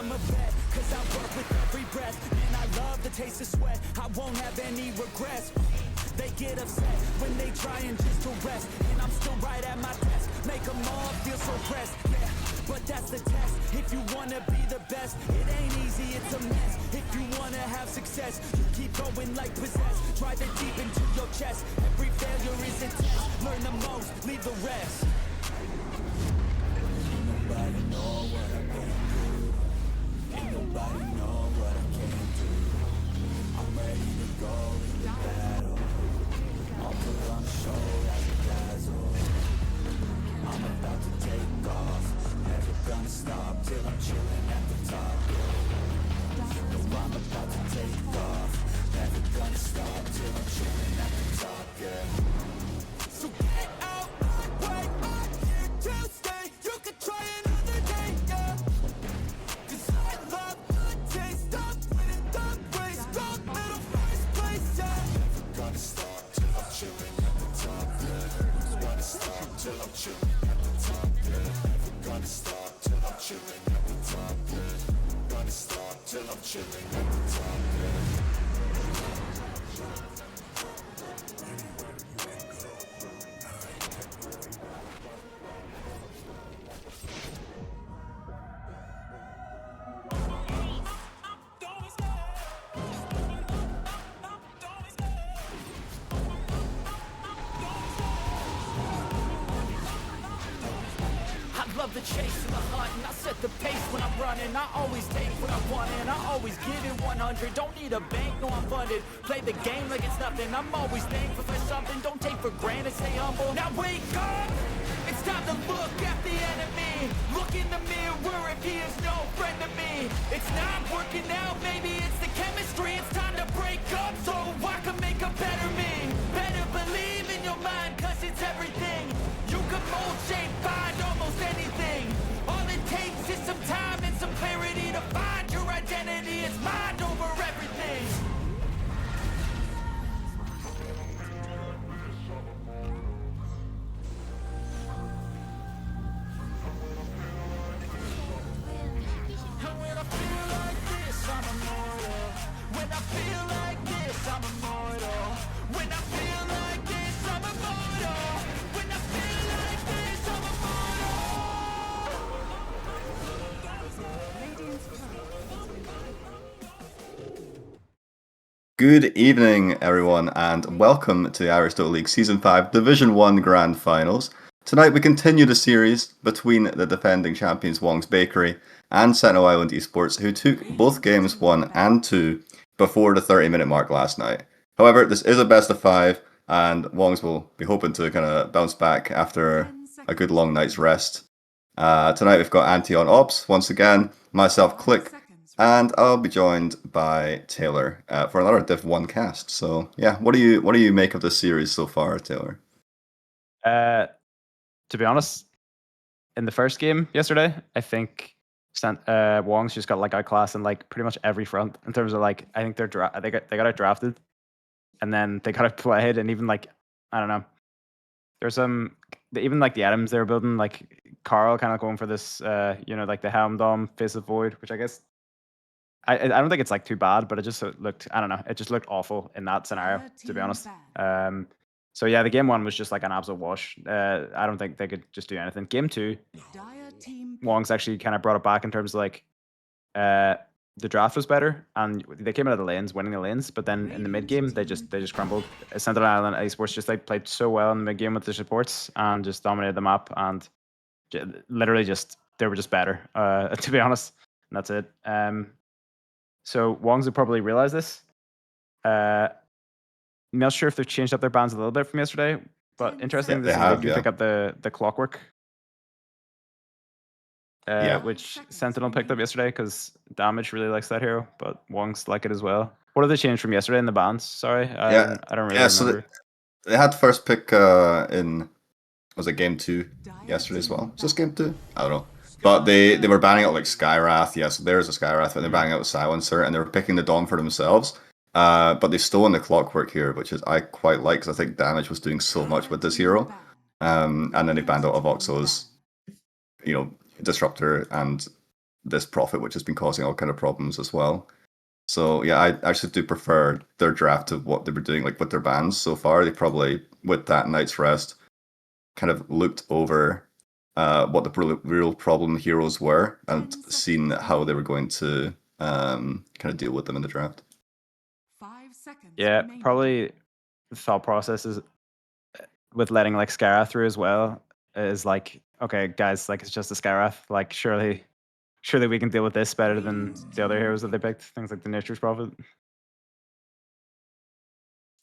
I'm a vet, cause I work with every breath. And I love the taste of sweat, I won't have any regrets. They get upset when they trying just to rest. And I'm still right at my desk, make them all feel so pressed. Yeah, but that's the test, if you wanna be the best. It ain't easy, it's a mess. If you wanna have success, you keep going like possessed. Drive it deep into your chest, every failure is a test. Learn the most, leave the rest. Ain't nobody know what I can do. Ain't nobody know what I can do. I'm ready to go into battle. I'll put on a show like a dazzle. I'm about to take off. Never gonna stop till I'm chilling at the top. No, I'm about to take off. Never gonna stop till I'm chilling at the top, yeah. So get out, right on here to stay. You can try another day, yeah. Cause I love the taste of winning the race. Gold medal first place, yeah. Never gonna stop till I'm chilling at the top, yeah. Never gonna stop till I'm chilling at the top, yeah. Never gonna stop till I'm chilling at the top, yeah. Gonna stop till I'm chilling at the top, yeah. Love the chase and the hunt, and I set the pace when I'm running. I always take what I want and I always give it 100. Don't need a bank, no I'm funded. Play the game like it's nothing. I'm always thankful for something. Don't take for granted, stay humble. Now wake up! It's time to look at the enemy. Look in the mirror if he is no friend to me. It's not working out, maybe it's the chemistry. It's time to break up so I can make a better me. Better believe in your mind, cause it's everything. You can mold, shape, find almost anything. All it takes is some time and some clarity to find your identity. It's mind over everything. And when I feel like this, I'm immortal. When I feel like this, I'm immortal. When I feel like this, I'm immortal. When I feel like this, I'm Good evening, everyone, and welcome to the Irish Dota League Season 5 Division 1 Grand Finals. Tonight we continue the series between the defending champions Wongs Bakery and Sentinel Island Esports, who took both games 1 and 2 before the 30-minute mark last night. However, this is a best of 5, and Wongs will be hoping to kind of bounce back after a good long night's rest. Tonight we've got Anti on Ops once again, myself Click, and I'll be joined by Taylor for another Div 1 cast. So yeah, what do you make of this series so far, Taylor? To be honest, in the first game yesterday, I think Wongs just got like outclassed in like pretty much every front in terms of like I think they got out drafted, and then they got outplayed, and even like I don't know, there's even like the items they were building, like Carl kind of going for this like the Helm Dome, Face of Void, which I guess I don't think it's like too bad, but it just looked, I don't know, it just looked awful in that scenario, to be honest. So yeah, the game 1 was just like an absolute wash. I don't think they could just do anything. Game 2, Wong's actually kind of brought it back in terms of like the draft was better, and they came out of the lanes, winning the lanes. But then in the mid game, they just crumbled. Sentinel Island Esports just like played so well in the mid game with the supports and just dominated the map, and literally just they were just better, to be honest. And that's it. So Wongs would probably realize this. not sure if they've changed up their bans a little bit from yesterday, but interesting they to see have, Viking pick up the clockwork. Yeah. Which Sentinel picked up yesterday because Damage really likes that hero, but Wongs like it as well. What did they change from yesterday in the bans? Sorry, I don't really So remember. they had first pick in, was it game 2 yesterday as well? Was this game 2? I don't know. But they were banning out like Skywrath, yeah, so there's a Skywrath, but they're banning out Silencer, and they were picking the Dawn for themselves. But they've stolen the Clockwork here, which is I quite like, because I think Damage was doing so much with this hero. And then they banned out Avoxo's, Disruptor and this Prophet, which has been causing all kind of problems as well. So yeah, I actually do prefer their draft of what they were doing, like with their bans so far. They probably, with that Night's Rest, kind of looked over what the real problem heroes were and seen how they were going to kind of deal with them in the draft. 5 seconds. Yeah, remaining. probably the thought process is with letting like Skara through as well is like, okay, guys, like it's just a Skarath. Like surely we can deal with this better than the other heroes that they picked. Things like the Nature's Prophet.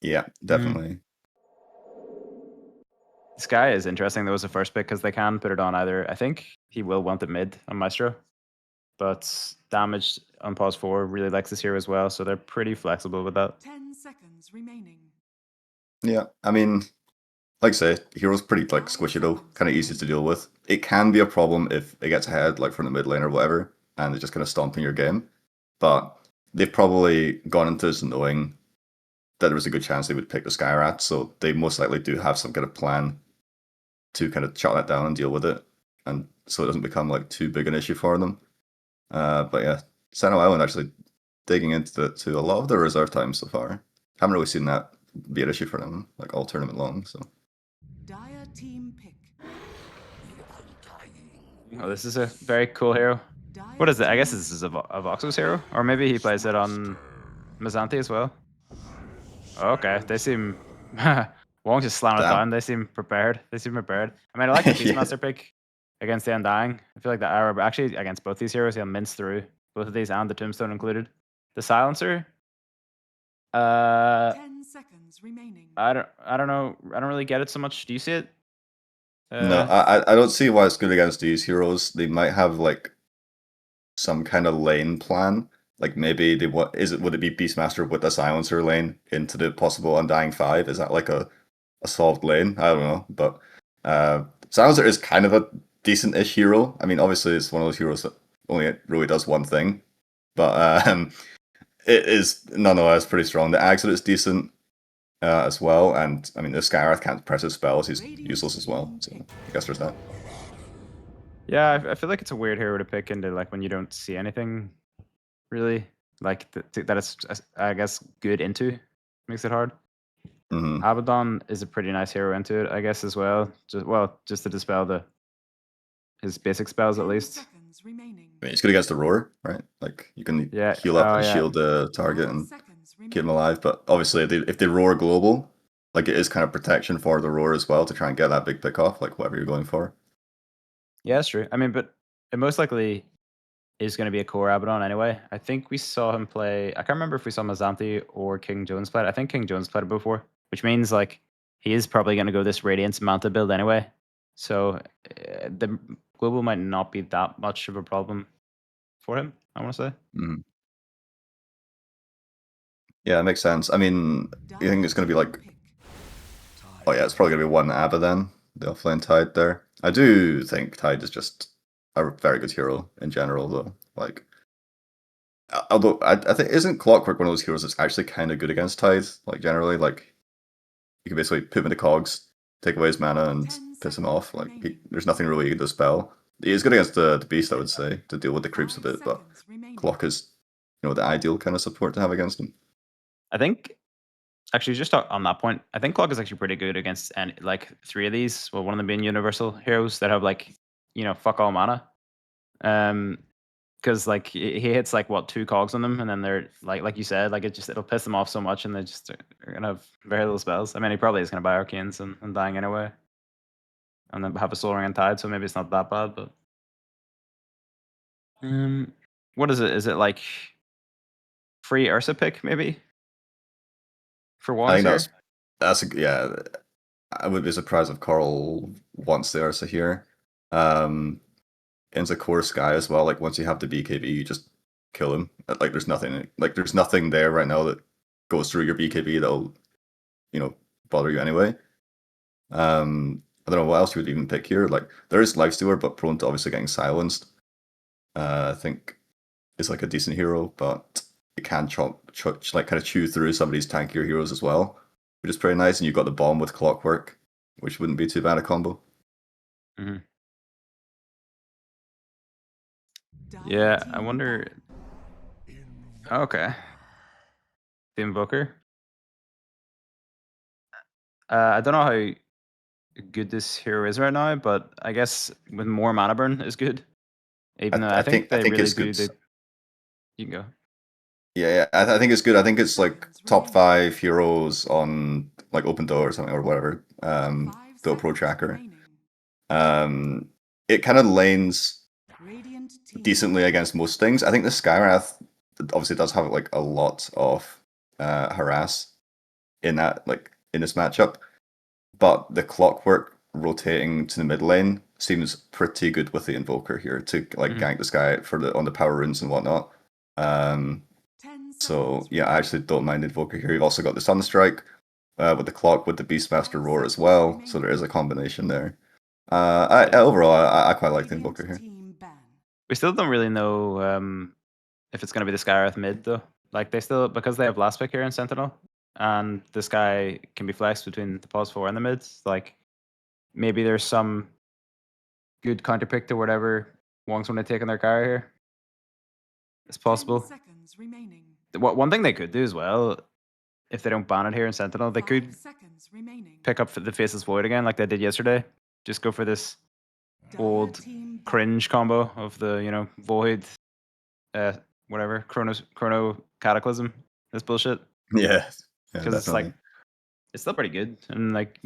Yeah, definitely. This guy is interesting. That was the first pick because they can put it on either. I think he will want it mid on Maestro, but Damage on pause 4 really likes this hero as well, so they're pretty flexible with that. 10 seconds remaining. Yeah, I mean, like I say, hero's pretty like squishy though, kind of easy to deal with. It can be a problem if it gets ahead, like from the mid lane or whatever, and they're just kind of stomping your game. But they've probably gone into this knowing that there was a good chance they would pick the Skyrat, so they most likely do have some kind of plan to kind of shut that down and deal with it, and so it doesn't become like too big an issue for them. But yeah, Sentinel Island actually digging into it to a lot of their reserve time so far. Haven't really seen that be an issue for them, like all tournament long. So Dire team pick. Oh, this is a very cool hero. What is it? I guess this is a Voxel's hero, or maybe he plays it on Mazanti as well. Okay, they seem. Won't just slam it Damn. down. They seem prepared. I mean, I like the Yeah. Beastmaster pick against the Undying. I feel like the Arab actually against both these heroes, he'll mince through both of these and the Tombstone included. The Silencer. 10 seconds remaining. I don't know. I don't really get it so much. Do you see it? No, I don't see why it's good against these heroes. They might have like some kind of lane plan. Like maybe would it be Beastmaster with a Silencer lane into the possible Undying 5? Is that like a solved lane? I don't know. But Silencer is kind of a decent-ish hero. I mean, obviously it's one of those heroes that only really does one thing. But it is nonetheless pretty strong. The Exit is decent as well. And I mean, if Skywrath can't press his spells, he's useless as well. So I guess there's that. Yeah, I feel like it's a weird hero to pick into like when you don't see anything really like that it's I guess good into makes it hard. Mm-hmm. Abaddon is a pretty nice hero into it, I guess as well. Just to dispel his basic spells at 10 least. seconds remaining. I mean, it's good against the roar, right? Like you can Yeah. heal up Oh, and yeah. shield the target 5 and seconds keep them remaining. alive. But obviously, if they roar global, like it is kind of protection for the roar as well to try and get that big pick off, like whatever you're going for. Yeah, that's true. I mean, but it most likely is going to be a core Abaddon anyway. I think we saw him play. I can't remember if we saw Mazanthi or King Jones play it. I think King Jones played it before, which means like he is probably going to go this Radiance Manta build anyway. So the global might not be that much of a problem for him, I want to say. Mm. Yeah, it makes sense. I mean, you think it's going to be like, oh yeah, it's probably going to be one Abba then, the offlane Tide there. I do think Tide is just a very good hero in general, though. Like, although I think isn't Clockwork one of those heroes that's actually kind of good against Tide? Like generally, like you can basically put him into cogs, take away his mana, and 10 piss him off. Like seconds there's nothing really you can dispel. He is good against the beast, I would say, to deal with the creeps a 5 bit, but seconds remaining. Clock is, the ideal kind of support to have against him. I think actually just on that point, I think Clock is actually pretty good against like 3 of these. Well, one of them being universal heroes that have like fuck all mana. Because like he hits like what 2 cogs on them, and then they're like you said, like it'll piss them off so much, and they just are gonna have very little spells. I mean, he probably is gonna buy Arcanes and dying anyway, and then have a Soul Ring and Tide, so maybe it's not that bad. But what is it? Is it like free Ursa pick maybe for I Wongs think here? that's Yeah. I would be surprised if Carl wants the Ursa here. Into core Sky as well. Like once you have the BKB, you just kill him. Like there's nothing there right now that goes through your BKB that'll bother you anyway. I don't know what else you would even pick here. Like there is Lifestealer, but prone to obviously getting silenced. I think is like a decent hero, but it can like kind of chew through some of these tankier heroes as well, which is pretty nice. And you've got the bomb with Clockwork, which wouldn't be too bad a combo. Mm-hmm. Dire Yeah, I team wonder. ban. Okay, the Invoker. I don't know how good this hero is right now, but I guess with more mana burn is good. Even though I think I they think really it's do. good. You can go. Yeah, I think it's good. I think it's like 10 top seconds 5 heroes on like Open Door or something or whatever. 5 the Pro seconds Tracker. remaining. It kind of lanes Radiant team decently against most things. I think the Skywrath obviously does have like a lot of harass in this matchup, but the Clockwork rotating to the mid lane seems pretty good with the Invoker here to like Mhm. gank this guy on the power runes and whatnot. 10 So seconds yeah, I remaining. actually don't mind Invoker here. You've also got the Sunstrike with the clock with the Beastmaster 5 Roar as seconds well, so remaining. there is a combination there. Yeah. Overall, I quite like the Radiant Invoker here. team ban. We still don't really know if it's going to be the Skywrath mid though. Like they still, because they have last pick here in Sentinel, and this guy can be flexed between the pause 4 and the mids. Like maybe there's some good counter pick to whatever Wongs want to take on their carry here. It's 10 possible. seconds remaining. One thing they could do as well, if they don't ban it here in Sentinel, they 5 could seconds remaining. pick up the Faceless Void again, like they did yesterday. Just go for this Dire old team ban. cringe combo of the Void, whatever Chrono Cataclysm. This bullshit. Yeah, Because it's like definitely. it's still pretty good, and like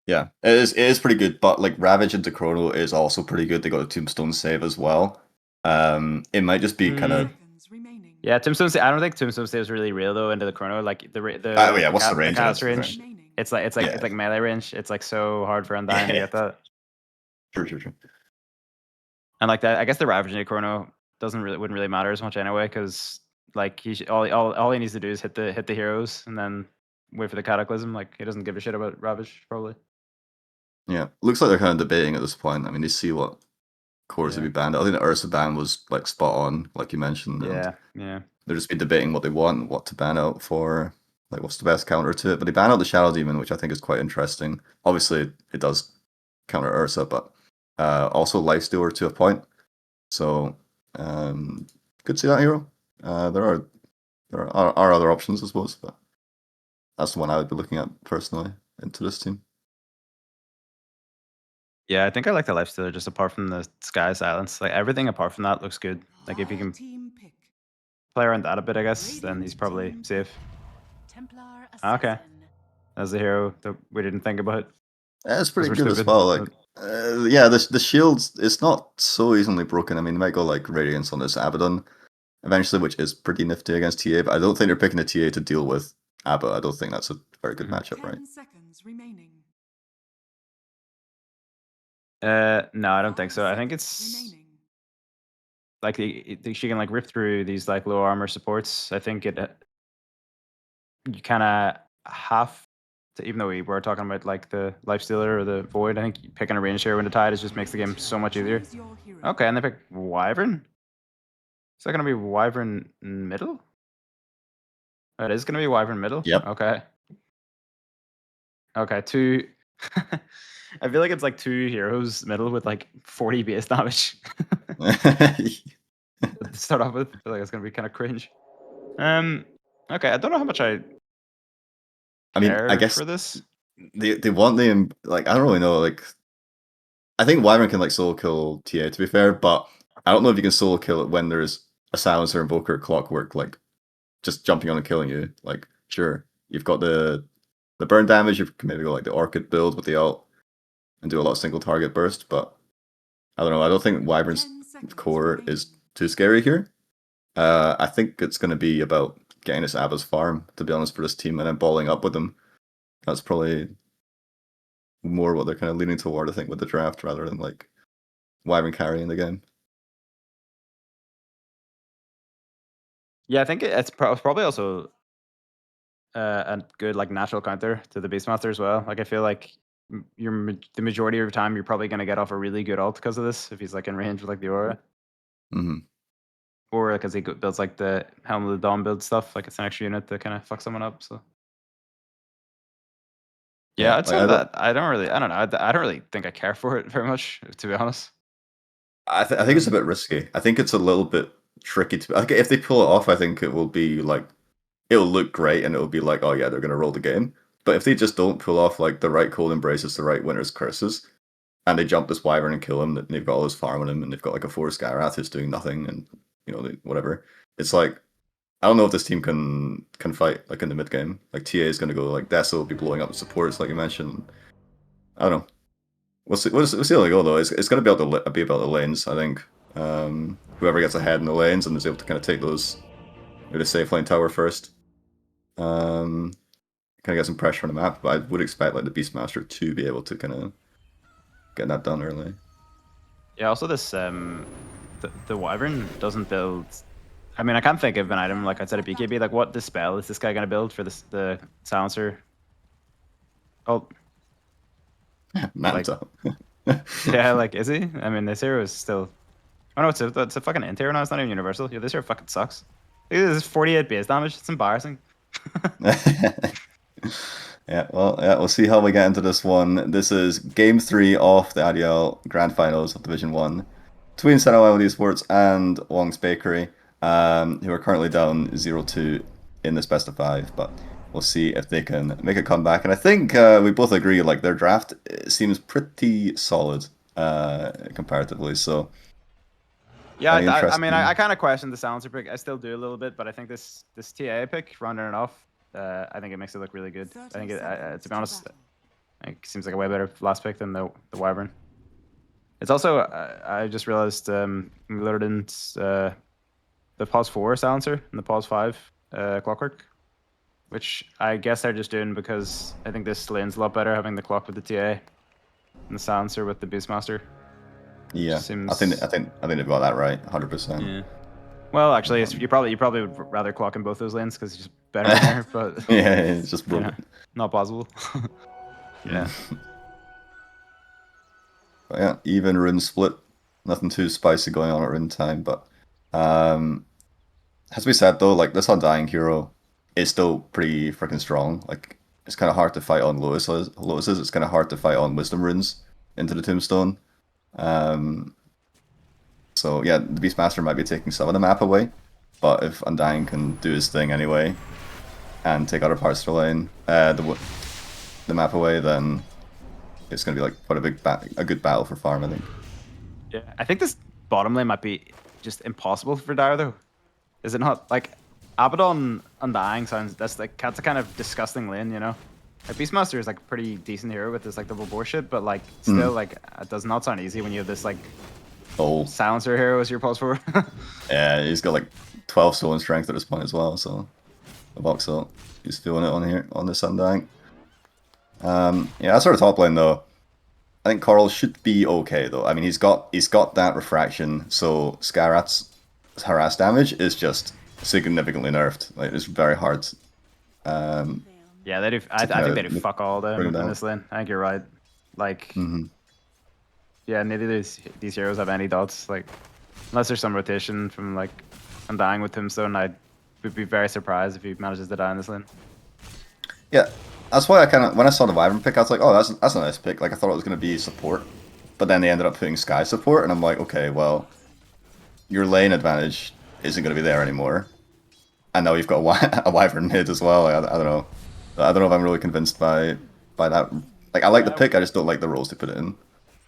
Yeah, it is pretty good, but like Ravage into Chrono is also pretty good. They got a Tombstone save as well. It might just be kind of. Seconds remaining. yeah, Tombstone. I don't think Tombstone is really real though into the Chrono. Like Oh yeah, what's the the range? cast Of it? range. Remaining. It's like Yeah. it's like melee range. It's like so hard for Undyne to Yeah. get that. True. And like that, I guess the Ravage into Chrono wouldn't really matter as much anyway, because like all he needs to do is hit the heroes and then wait for the Cataclysm. Like he doesn't give a shit about Ravage probably. Yeah, looks like they're kind of debating at this point. I mean, they see what cores Yeah. would be banned. I think the Ursa ban was like spot on, like you mentioned. And Yeah. they're just be debating what they want and what to ban out for. Like, what's the best counter to it? But they ban out the Shadow Demon, which I think is quite interesting. Obviously, it does counter Ursa, but also Lifestealer to a point. So, could see that hero. There are other options, I suppose, but that's the one I would be looking at personally into this team. Yeah, I think I like the Lifestealer just apart from the Sky Silence. Like everything apart from that looks good. Like if you Dire can team pick. play around that a bit, I guess, then Radiant he's probably team safe. Templar Okay. Assassin. As a hero that we didn't think about. Yeah, it's 'Cause pretty we're good as stupid. well. Like, yeah, the shields it's not so easily broken. I mean, they might go like Radiance on this Abaddon eventually, which is pretty nifty against TA. But I don't think they're picking a TA to deal with Abba. I don't think that's a very good matchup, 10 right? seconds remaining. No, I don't think 5 so. I think seconds it's remaining. like she can like rip through these like low armor supports. I think you kind of have to, even though we were talking about like the Lifestealer or the Void, I think picking a range here when the tide just makes the game so much easier. Choose your hero. Okay, and they pick Wyvern. Is that gonna be Wyvern middle? Oh, it is gonna be Wyvern middle. Yep. Okay. Okay, two. I feel like it's like two heroes middle with like 40 base damage to start off with. I feel like it's gonna be kind of cringe. Okay, I don't know how much I I mean, I care guess for this. they want the like I don't really know. Like, I think Wyvern can like solo kill TA to be fair, but I don't know if you can solo kill it when there's a Silencer, Invoker, Clockwork like just jumping on and killing you. Like, sure, you've got the burn damage. You can maybe go like the Orchid build with the ult and do a lot of single target burst, but I don't know. I don't think Wyvern's 10 seconds core remaining. is too scary here. I think it's going to be about getting this Abba's farm, to be honest, for this team, and then balling up with them. That's probably more what they're kind of leaning toward, I think, with the draft rather than like Wyvern carrying the game. Yeah, I think it's probably also a good like natural counter to the Beastmaster as well. Like I feel like the majority of your time you're probably gonna get off a really good ult because of this if he's like in range with like the aura, Mm-hmm. or because he builds like the Helm of the Dawn build stuff. Like it's an extra unit to kind of fuck someone up. So yeah, I'd say that I don't know. I don't really think I care for it very much, to be honest. I think it's a bit risky. I think it's a little bit tricky to. Like, if they pull it off, I think it will be like it'll look great and it'll be like, oh yeah, they're gonna roll the game. But if they just don't pull off like the right cold embraces, the right winner's curses, and they jump this wyvern and kill him, and they've got all this farm on him, and they've got like a 4 Skyrath who's doing nothing, and whatever. It's like I don't know if this team can fight like in the mid game. Like TA is gonna go like Deso will be blowing up the supports like you mentioned. I don't know. We'll see how they go though. It's gonna be be about the lanes. I think whoever gets ahead in the lanes and is able to kind of take those maybe the safe lane tower first. Kind of get some pressure on the map, but I would expect like the Beastmaster to be able to kind of get that done early. Yeah. Also, this the Wyvern doesn't build. I mean, I can't think of an item like I said at BKB. Like, what dispel is this guy gonna build for the silencer? Oh, Manta. yeah. Like, is he? I mean, this hero is still. Oh no, it's a fucking int hero now. It's not even universal. Yeah, this hero fucking sucks. Look at this 48 base damage. It's embarrassing. Yeah, well, we'll see how we get into this one. This is Game 3 of the IDL Grand Finals of Division 1 between Sentinel Esports and Wongs Bakery, who are currently down 0-2 in this best of 5, but we'll see if they can make a comeback. And I think we both agree, like, their draft seems pretty solid comparatively, so... Yeah, I mean, I kind of question the silencer pick. I still do a little bit, but I think this TA pick, rounding it off, I think it makes it look really good. I think to be honest, it seems like a way better last pick than the Wyvern. It's also I just realized we loaded in the pause 4 silencer and the pause 5 clockwork, which I guess they're just doing because I think this lane's a lot better having the clock with the TA and the silencer with the Beastmaster. Yeah, Seems... I think they've got that right, 100%. Yeah. Well, actually, you probably would rather clock in both those lanes because it's just better in there, but yeah, it's just broken. Not possible. Yeah. But yeah, even rune split. Nothing too spicy going on at rune time, but as we said though, like this Undying hero is still pretty freaking strong. Like it's kind of hard to fight on Lotuses. It's kind of hard to fight on Wisdom runes into the Tombstone. So yeah, the Beastmaster might be taking some of the map away, but if Undying can do his thing anyway and take other parts of the lane, the map away, then it's going to be like quite a good battle for farm, I think. Yeah, I think this bottom lane might be just impossible for Dire though. Is it not? Like Abaddon Undying sounds that's a kind of disgusting lane, you know. Like Beastmaster is like a pretty decent hero with this like double boar shit, but like still like it does not sound easy when you have this like silencer hero as your pulse for. Yeah, he's got like 12 stolen strength at this point as well, so the box ult, he's feeling it on here on this Undying. Yeah, that sort of top lane though. I think Coral should be okay though. I mean, he's got that refraction, so Skyrath's harass damage is just significantly nerfed. Like it's very hard. Yeah, they do. I think they do fuck all in this lane. I think you're right. Like, yeah, neither of these heroes have any dots. Like, unless there's some rotation from like Undying with Tombstone, I would be very surprised if he manages to die in this lane. Yeah, that's why I kind of when I saw the Wyvern pick, I was like, oh, that's a nice pick. Like I thought it was going to be support, but then they ended up putting Sky support, and I'm like, okay, well, your lane advantage isn't going to be there anymore, and now you've got a Wyvern mid as well. I don't know. I don't know if I'm really convinced by that. Like I like the pick, I just don't like the roles they put it in.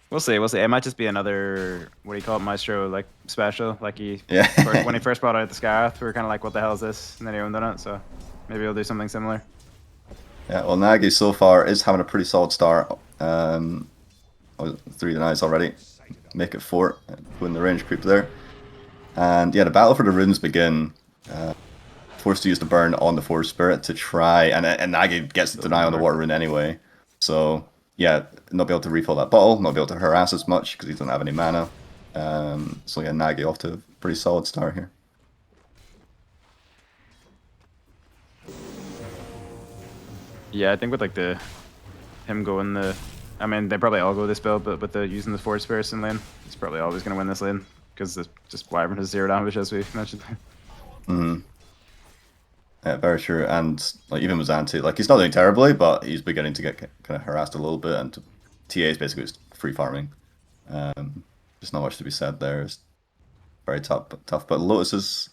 We'll see. It might just be another, what do you call it, Maestro, like, special. Like, when he first brought out the Skyrath, we were kind of like, what the hell is this? And then he owned it, so maybe he'll do something similar. Yeah, well, Nagy so far is having a pretty solid start. 3 denies already. Make it 4. Putting the range creep there. And yeah, the battle for the runes begin. forced to use the burn on the Force Spirit to try, and Nagi gets the deny on the Water Rune anyway. So yeah, not be able to refill that bottle, not be able to harass as much because he doesn't have any mana. So yeah, Nagi off to a pretty solid start here. Yeah, I think with like him going I mean, they probably all go this build, but with the using the Force Spirits in lane, he's probably always going to win this lane because just Wyvern has 0 damage, as we mentioned. Yeah, very true. And like even Mazanti, like he's not doing terribly, but he's beginning to get kind of harassed a little bit, and TA is basically just free farming. Just not much to be said there. It's very tough. But Lotuses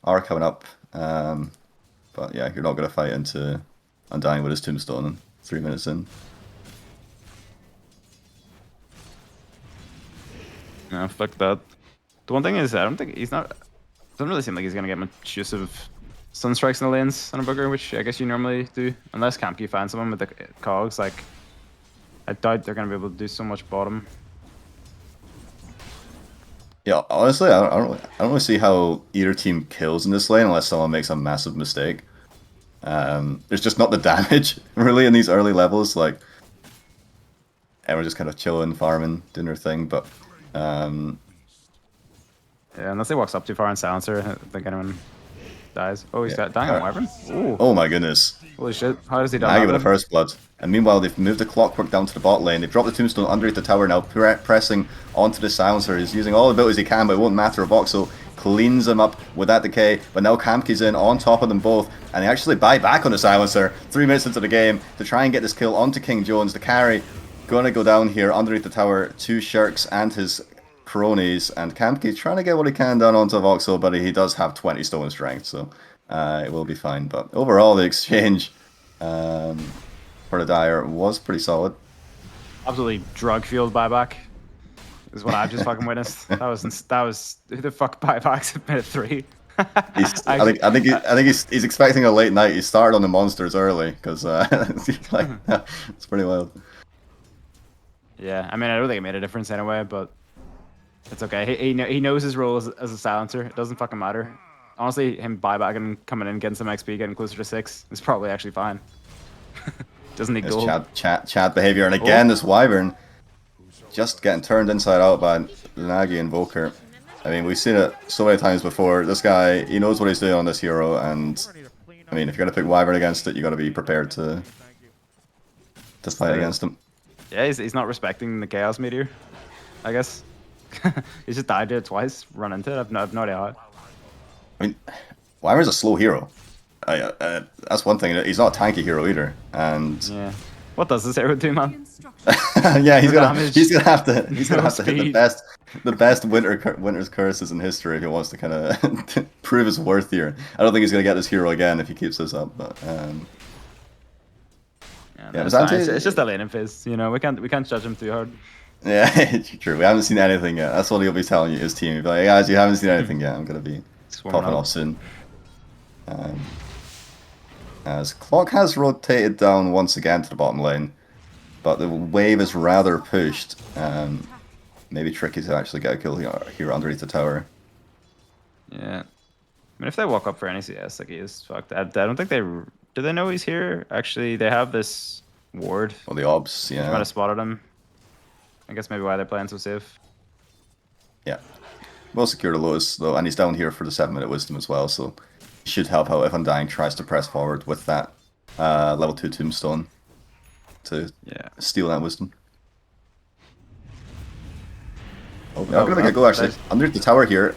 are coming up. But yeah, you're not going to fight into Undying with his Tombstone 3 minutes in. Yeah, fuck that. The one thing is, I don't think doesn't really seem like he's gonna get much use of Sunstrikes in the lanes on a booger, which I guess you normally do, unless Campy finds someone with the cogs. Like, I doubt they're gonna be able to do so much bottom. Yeah, honestly, I don't really see how either team kills in this lane unless someone makes a massive mistake. There's just not the damage really in these early levels. Like, everyone's just kind of chilling, farming, doing their thing, but. Yeah, unless he walks up too far in Silencer, I don't think anyone dies. Oh, he's dying on Wyvern? Ooh. Oh my goodness. Holy shit, how does he die? Nagi with the first blood. And meanwhile, they've moved the Clockwork down to the bot lane. They've dropped the Tombstone underneath the tower now, pressing onto the Silencer. He's using all the abilities he can, but it won't matter. Voxel cleans him up with that decay, but now Kamki's in on top of them both, and they actually buy back on the Silencer 3 minutes into the game to try and get this kill onto King Jones. The carry gonna go down here underneath the tower to Shirks and his cronies, and Kamki's trying to get what he can down onto Voxel, but he does have 20 stone strength, so it will be fine. But overall, the exchange for the Dire was pretty solid. Absolutely drug-fueled buyback is what I've just fucking witnessed. That was who the fuck buybacks at minute 3? I think he's expecting a late night. He started on the monsters early because like, it's pretty wild. Yeah, I mean, I don't think it made a difference anyway, but it's okay. He knows his role as a silencer. It doesn't fucking matter. Honestly, him buybacking, coming in, getting some XP, getting closer to 6 is probably actually fine. Doesn't need gold. Chad behavior, and again this Wyvern just getting turned inside out by Nagi Invoker. I mean, we've seen it so many times before. This guy, he knows what he's doing on this hero, and I mean, if you're gonna pick Wyvern against it, you gotta be prepared to fight against him. Yeah, he's not respecting the Chaos Meteor, I guess. He's just died to it twice, run into it. I've no idea how. I mean, Wyvern's a slow hero. That's one thing. He's not a tanky hero either. And yeah, what does this hero do, man? yeah, he's gonna have to hit the best Winter's curses in history if he wants to kind of prove his worth here. I don't think he's gonna get this hero again if he keeps this up. But yeah, it's just a laning phase. You know, we can't judge him too hard. Yeah, true. We haven't seen anything yet. That's what he'll be telling you, his team. He'll be like, guys, you haven't seen anything yet. I'm gonna be popping off soon. As Clock has rotated down once again to the bottom lane, but the wave is rather pushed. Maybe tricky to actually get a kill here underneath the tower. Yeah, I mean, if they walk up for any CS, like he is fucked. I don't think do they know he's here? Actually, they have this ward. Well, the obs, yeah. Might have spotted him. I guess maybe why they're playing so safe. Yeah, well secure the Lotus though, and he's down here for the 7-minute wisdom as well, so he should help out if Undying tries to press forward with that level 2 tombstone to steal that wisdom. Oh, they're gonna make a go actually underneath the tower here,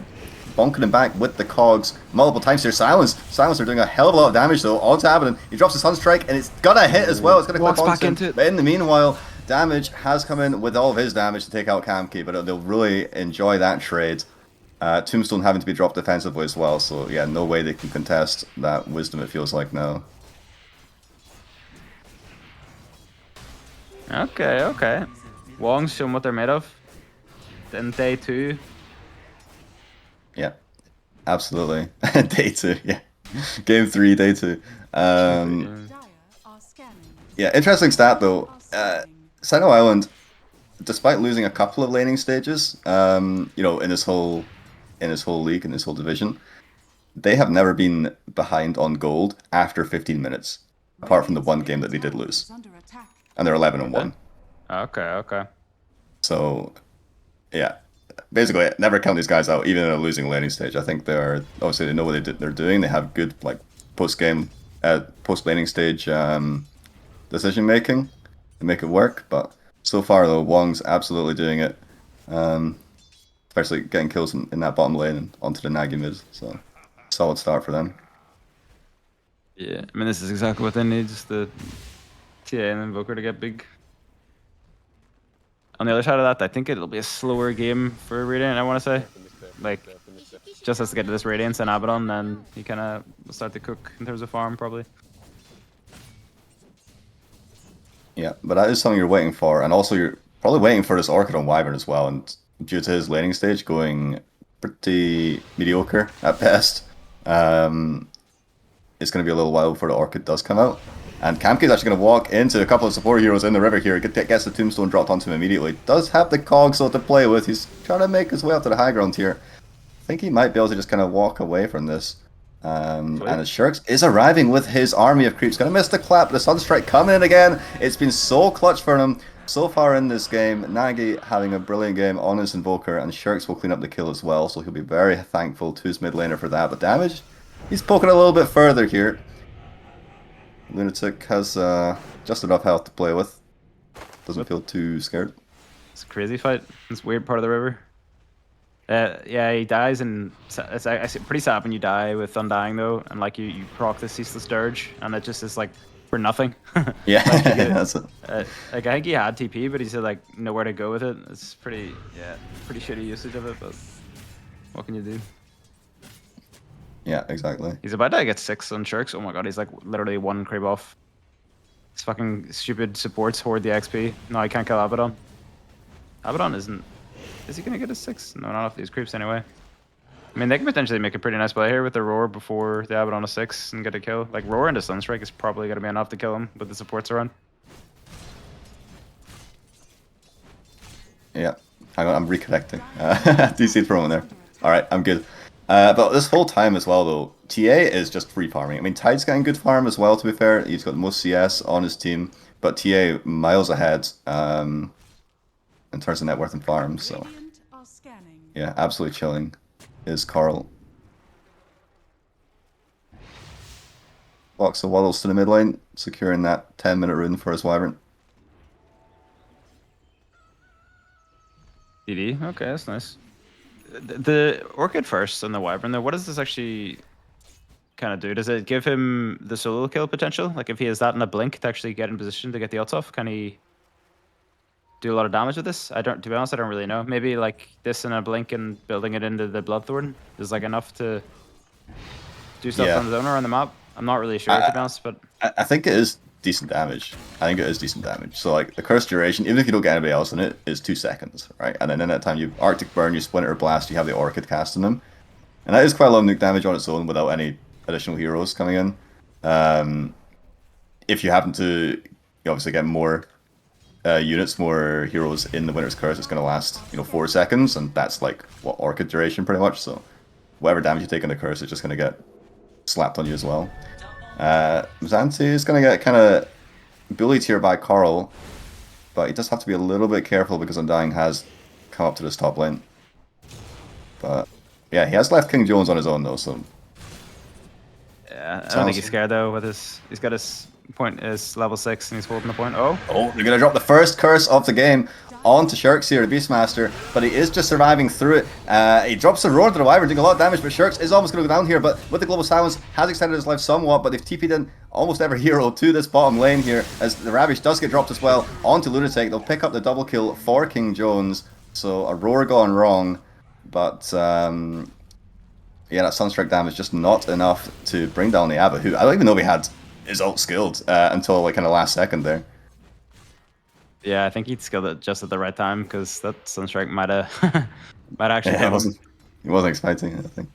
bonking him back with the cogs multiple times here. Silence are doing a hell of a lot of damage though. Onto Abaddon, he drops his Sunstrike and it's gonna hit as well. It's gonna clip onto him. But in the meanwhile, damage has come in with all of his damage to take out Kamki, but they'll really enjoy that trade. Tombstone having to be dropped defensively as well, so yeah, no way they can contest that wisdom, it feels like now. Okay. Wongs showing what they're made of. Then day 2. Yeah, absolutely. Day 2, yeah. Game 3, day 2. Yeah, interesting stat though. Sentinel Island, despite losing a couple of laning stages, you know, in this whole league, in this whole division, they have never been behind on gold after 15 minutes, apart from the one game that they did lose, Is under attack. and they're 11 and 1. Okay, okay. So, yeah, basically never count these guys out, even in a losing laning stage. I think they're obviously they know what they're doing. They have good like post laning stage decision making to make it work. But so far though, Wong's absolutely doing it, especially getting kills in that bottom lane and onto the Nagi mid. So solid start for them. Yeah, I mean, this is exactly what they need, just the TA and Invoker to get big. On the other side of that, I think it'll be a slower game for Radiant, I want to say. Like, just has to get to this Radiance and Abaddon, then he kind of will start to cook in terms of farm, probably. Yeah, but that is something you're waiting for, and also you're probably waiting for this Orchid on Wyvern as well, and due to his laning stage going pretty mediocre at best, it's going to be a little while before the Orchid does come out. And Kamke's actually going to walk into a couple of support heroes in the river here, gets the tombstone dropped onto him immediately. Does have the cogs though to play with, he's trying to make his way up to the high ground here. I think he might be able to just kind of walk away from this. And as Shirks is arriving with his army of creeps. Gonna miss the clap, the Sunstrike coming in again. It's been so clutch for him so far in this game. Nagi having a brilliant game on his Invoker, and Shirks will clean up the kill as well, so he'll be very thankful to his mid laner for that. But damage, he's poking a little bit further here. Lunatic has just enough health to play with. Doesn't feel too scared. It's a crazy fight. It's a weird part of the river. Yeah, he dies, and it's pretty sad when you die with Undying though, and like you proc the Ceaseless Dirge, and it just is like for nothing. Yeah, like, that's it. Like I think he had TP, but he said like nowhere to go with it. It's pretty shitty usage of it, but what can you do? Yeah, exactly. He's about to get 6 on Shirks. Oh my god, he's like literally 1 creep off. His fucking stupid supports hoard the XP. No, he can't kill Abaddon. Abaddon isn't... Is he gonna get a 6? No, not off these creeps anyway. I mean, they can potentially make a pretty nice play here with the Roar before the Abaddon a 6 and get a kill. Like, Roar into Sunstrike is probably gonna be enough to kill him with the supports around. Yeah, hang on, I'm reconnecting. DC for a moment there. Alright, I'm good. But this whole time as well, though, TA is just free farming. I mean, Tide's getting good farm as well, to be fair. He's got the most CS on his team, but TA miles ahead in terms of net worth and farm. So, Radiant are scanning. yeah, absolutely chilling is Carl. Walks the Waddles to the mid lane, securing that 10-minute rune for his Wyvern. DD? Okay, that's nice. The Orchid first and the Wyvern though, what does this actually kind of do? Does it give him the solo kill potential? Like if he has that in a blink to actually get in position to get the ults off, can he do a lot of damage with this? To be honest, I don't really know. Maybe like this in a blink and building it into the Bloodthorn is like enough to do stuff on his own or on the map. I'm not really sure to be honest, but I think it is decent damage. I think it is decent damage. So like the curse duration, even if you don't get anybody else in it, is 2 seconds, right? And then in that time you Arctic Burn, you Splinter Blast, you have the Orchid casting them. And that is quite a lot of nuke damage on its own without any additional heroes coming in. If you happen to obviously get more units, more heroes in the Winter's Curse, it's going to last 4 seconds, and that's like what Orchid duration pretty much. So whatever damage you take on the curse is just going to get slapped on you as well. Mzansi is going to get kind of bullied here by Carl, but he does have to be a little bit careful because Undying has come up to this top lane. But yeah, he has left King Jones on his own though, so yeah, I don't think he's scared though. With he's got his point is level 6 and he's holding the point. Oh, they're going to drop the first curse of the game onto Shirks here, the Beastmaster, but he is just surviving through it. He drops the Roar to the Wyvern, doing a lot of damage, but Shirks is almost going to go down here, but with the Global Silence, has extended his life somewhat, but they've TP'd in almost every hero to this bottom lane here, as the Ravage does get dropped as well onto Lunatic. They'll pick up the double kill for King Jones, so a Roar gone wrong, but yeah, that Sunstrike damage just not enough to bring down the Abba, who I don't even know if he had his ult skilled until like kind of last second there. yeah, I think he'd skilled it just at the right time because that Sunstrike might actually. Yeah, he wasn't expecting it, I think.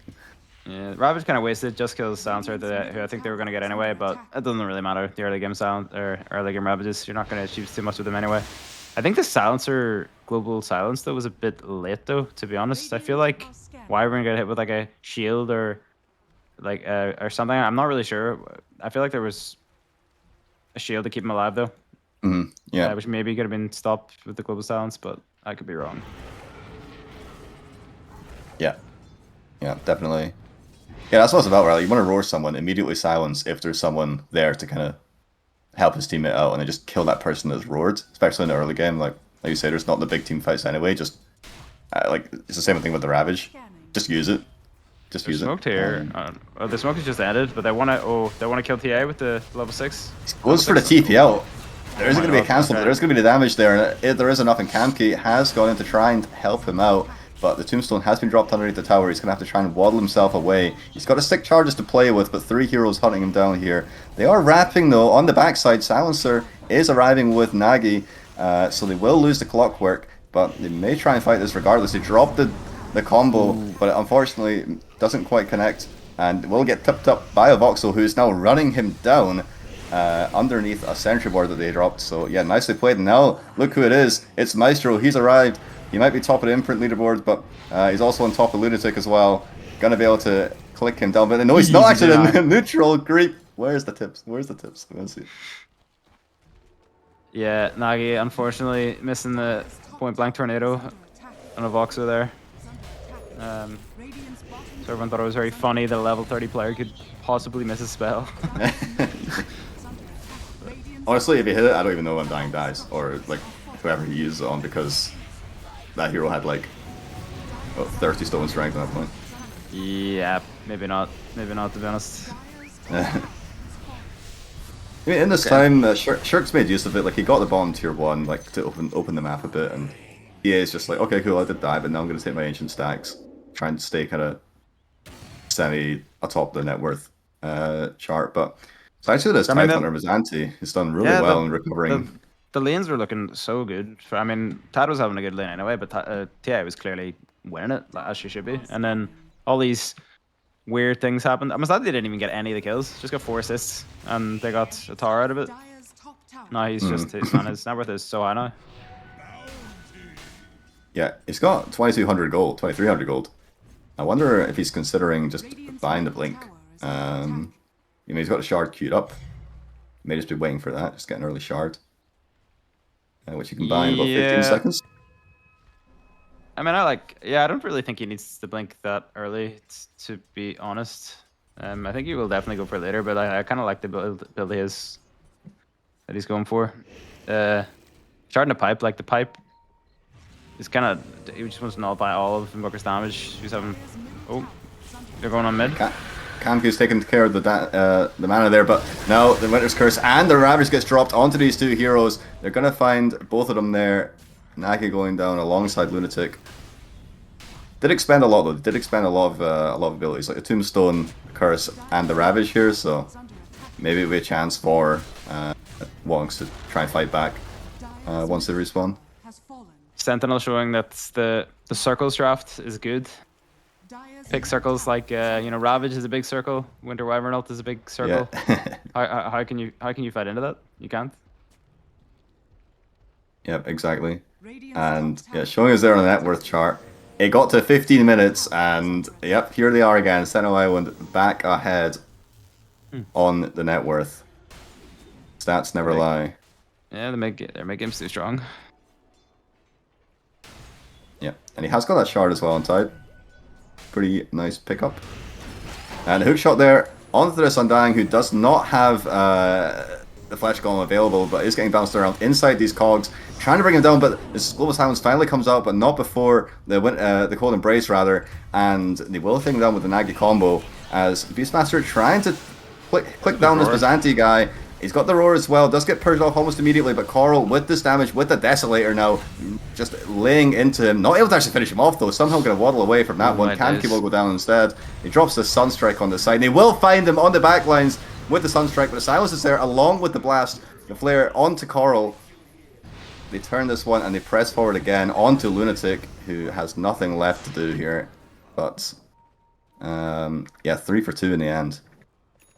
Yeah, Ravage kind of wasted just kills Silencer, who I think they were going to get anyway, but it doesn't really matter. The early game early game Ravages, you're not going to achieve too much with them anyway. I think the Silencer global silence though was a bit late though, to be honest. I feel like Wyvern got hit with like a shield or like or something. I'm not really sure. I feel like there was a shield to keep him alive though, Yeah. which maybe could have been stopped with the global silence, but I could be wrong. Yeah. Yeah, definitely. Yeah, that's what it's about, right? You want to roar someone, immediately silence if there's someone there to kind of help his teammate out, and then just kill that person that's roared, especially in the early game. Like you say, there's not the big team fights anyway. Just like it's the same thing with the Ravage. Just use it. Just use Smoked it. here. Oh, the smoke is just ended, but they want to. Oh, they want to kill TA with the level 6. Goes for the TPL. There isn't my going to be a God, cancel, but okay. there's going to be the damage there. And if there is enough, and Kamki has gone in to try and help him out, but the tombstone has been dropped underneath the tower. He's going to have to try and waddle himself away. He's got a stick charges to play with, but 3 heroes hunting him down here. They are wrapping though on the backside. Silencer is arriving with Nagi, so they will lose the clockwork, but they may try and fight this regardless. They dropped the combo, but unfortunately doesn't quite connect, and will get tipped up by a Voxel, who is now running him down underneath a sentry board that they dropped. So yeah, nicely played. And now look who it is. It's Maestro. He's arrived. He might be top of the imprint leaderboard, but he's also on top of Lunatic as well. Gonna be able to click him down, but no, he's not actually in neutral. Creep. Where's the tips? Where's the tips? Let's see. Yeah, Nagi unfortunately missing the point blank tornado on a Voxer there. So everyone thought it was very funny that a level 30 player could possibly miss a spell. Honestly, if you hit it, I don't even know when Dying dies, or like whoever he uses it on, because that hero had like 30 stone strength at that point. Yeah, maybe not. Maybe not, to be honest. I mean, in this time, Shirk's made use of it. Like, he got the bomb tier 1, like, to open the map a bit, and EA is just like, okay, cool, I did die, but now I'm going to take my ancient stacks, try and stay kind of semi atop the net worth chart. But so actually, this I mean, Tidehunter Mizanti has done really well in recovering. The lanes were looking so good. I mean, Tad was having a good lane anyway, but TI was clearly winning it, like, as she should be. And then all these weird things happened. I'm sad they didn't even get any of the kills. Just got 4 assists, and they got a tower out of it. No, he's just his net worth is so high now. Yeah, he's got 2,200 gold, 2,300 gold. I wonder if he's considering just buying the blink. You know, he's got a shard queued up. May just be waiting for that, just get an early shard, which you can buy in about 15 seconds. I mean, I don't really think he needs to blink that early, to be honest. I think he will definitely go for it later, but I kind of like the build he is that he's going for. Sharding the pipe, like the pipe is kind of, he just wants to nullify all of Invoker's damage. He's having, oh, they're going on mid. Kamku's taking care of the mana there, but now the Winter's Curse and the Ravage gets dropped onto these 2 heroes. They're gonna find both of them there. Nagi going down alongside Lunatic. Did expend a lot though. Did expend a lot of abilities, like the Tombstone, Curse, and the Ravage here. So maybe it'll be a chance for Wongs to try and fight back once they respawn. Sentinel showing that the circles draft is good. Pick circles like you know, Ravage is a big circle, Winter Wyvern ult is a big circle. Yeah. how can you fight into that? You can't. Yep, exactly. And yeah, showing us there on the net worth chart. It got to 15 minutes, and yep, here they are again. Sentinel Island back ahead on the net worth. Stats never lie. Yeah, their mid game's too strong. Yeah, and he has got that shard as well on side. Pretty nice pickup. And a hook shot there onto this Undying, who does not have the Flesh Golem available, but is getting bounced around inside these cogs, trying to bring him down, but this Global Silence finally comes out, but not before the Cold Embrace, rather, and they will take him down with the Nagi combo, as Beastmaster trying to click down this Byzanti guy. He's got the roar as well, does get purged off almost immediately, but Coral with this damage, with the Desolator now, just laying into him. Not able to actually finish him off though, somehow going to waddle away from that one. Kamki will go down instead. He drops the Sunstrike on the side, and they will find him on the back lines with the Sunstrike, but the Silence is there along with the Blast. The Flare onto Coral. They turn this one and they press forward again onto Lunatic, who has nothing left to do here. But, yeah, 3 for 2 in the end.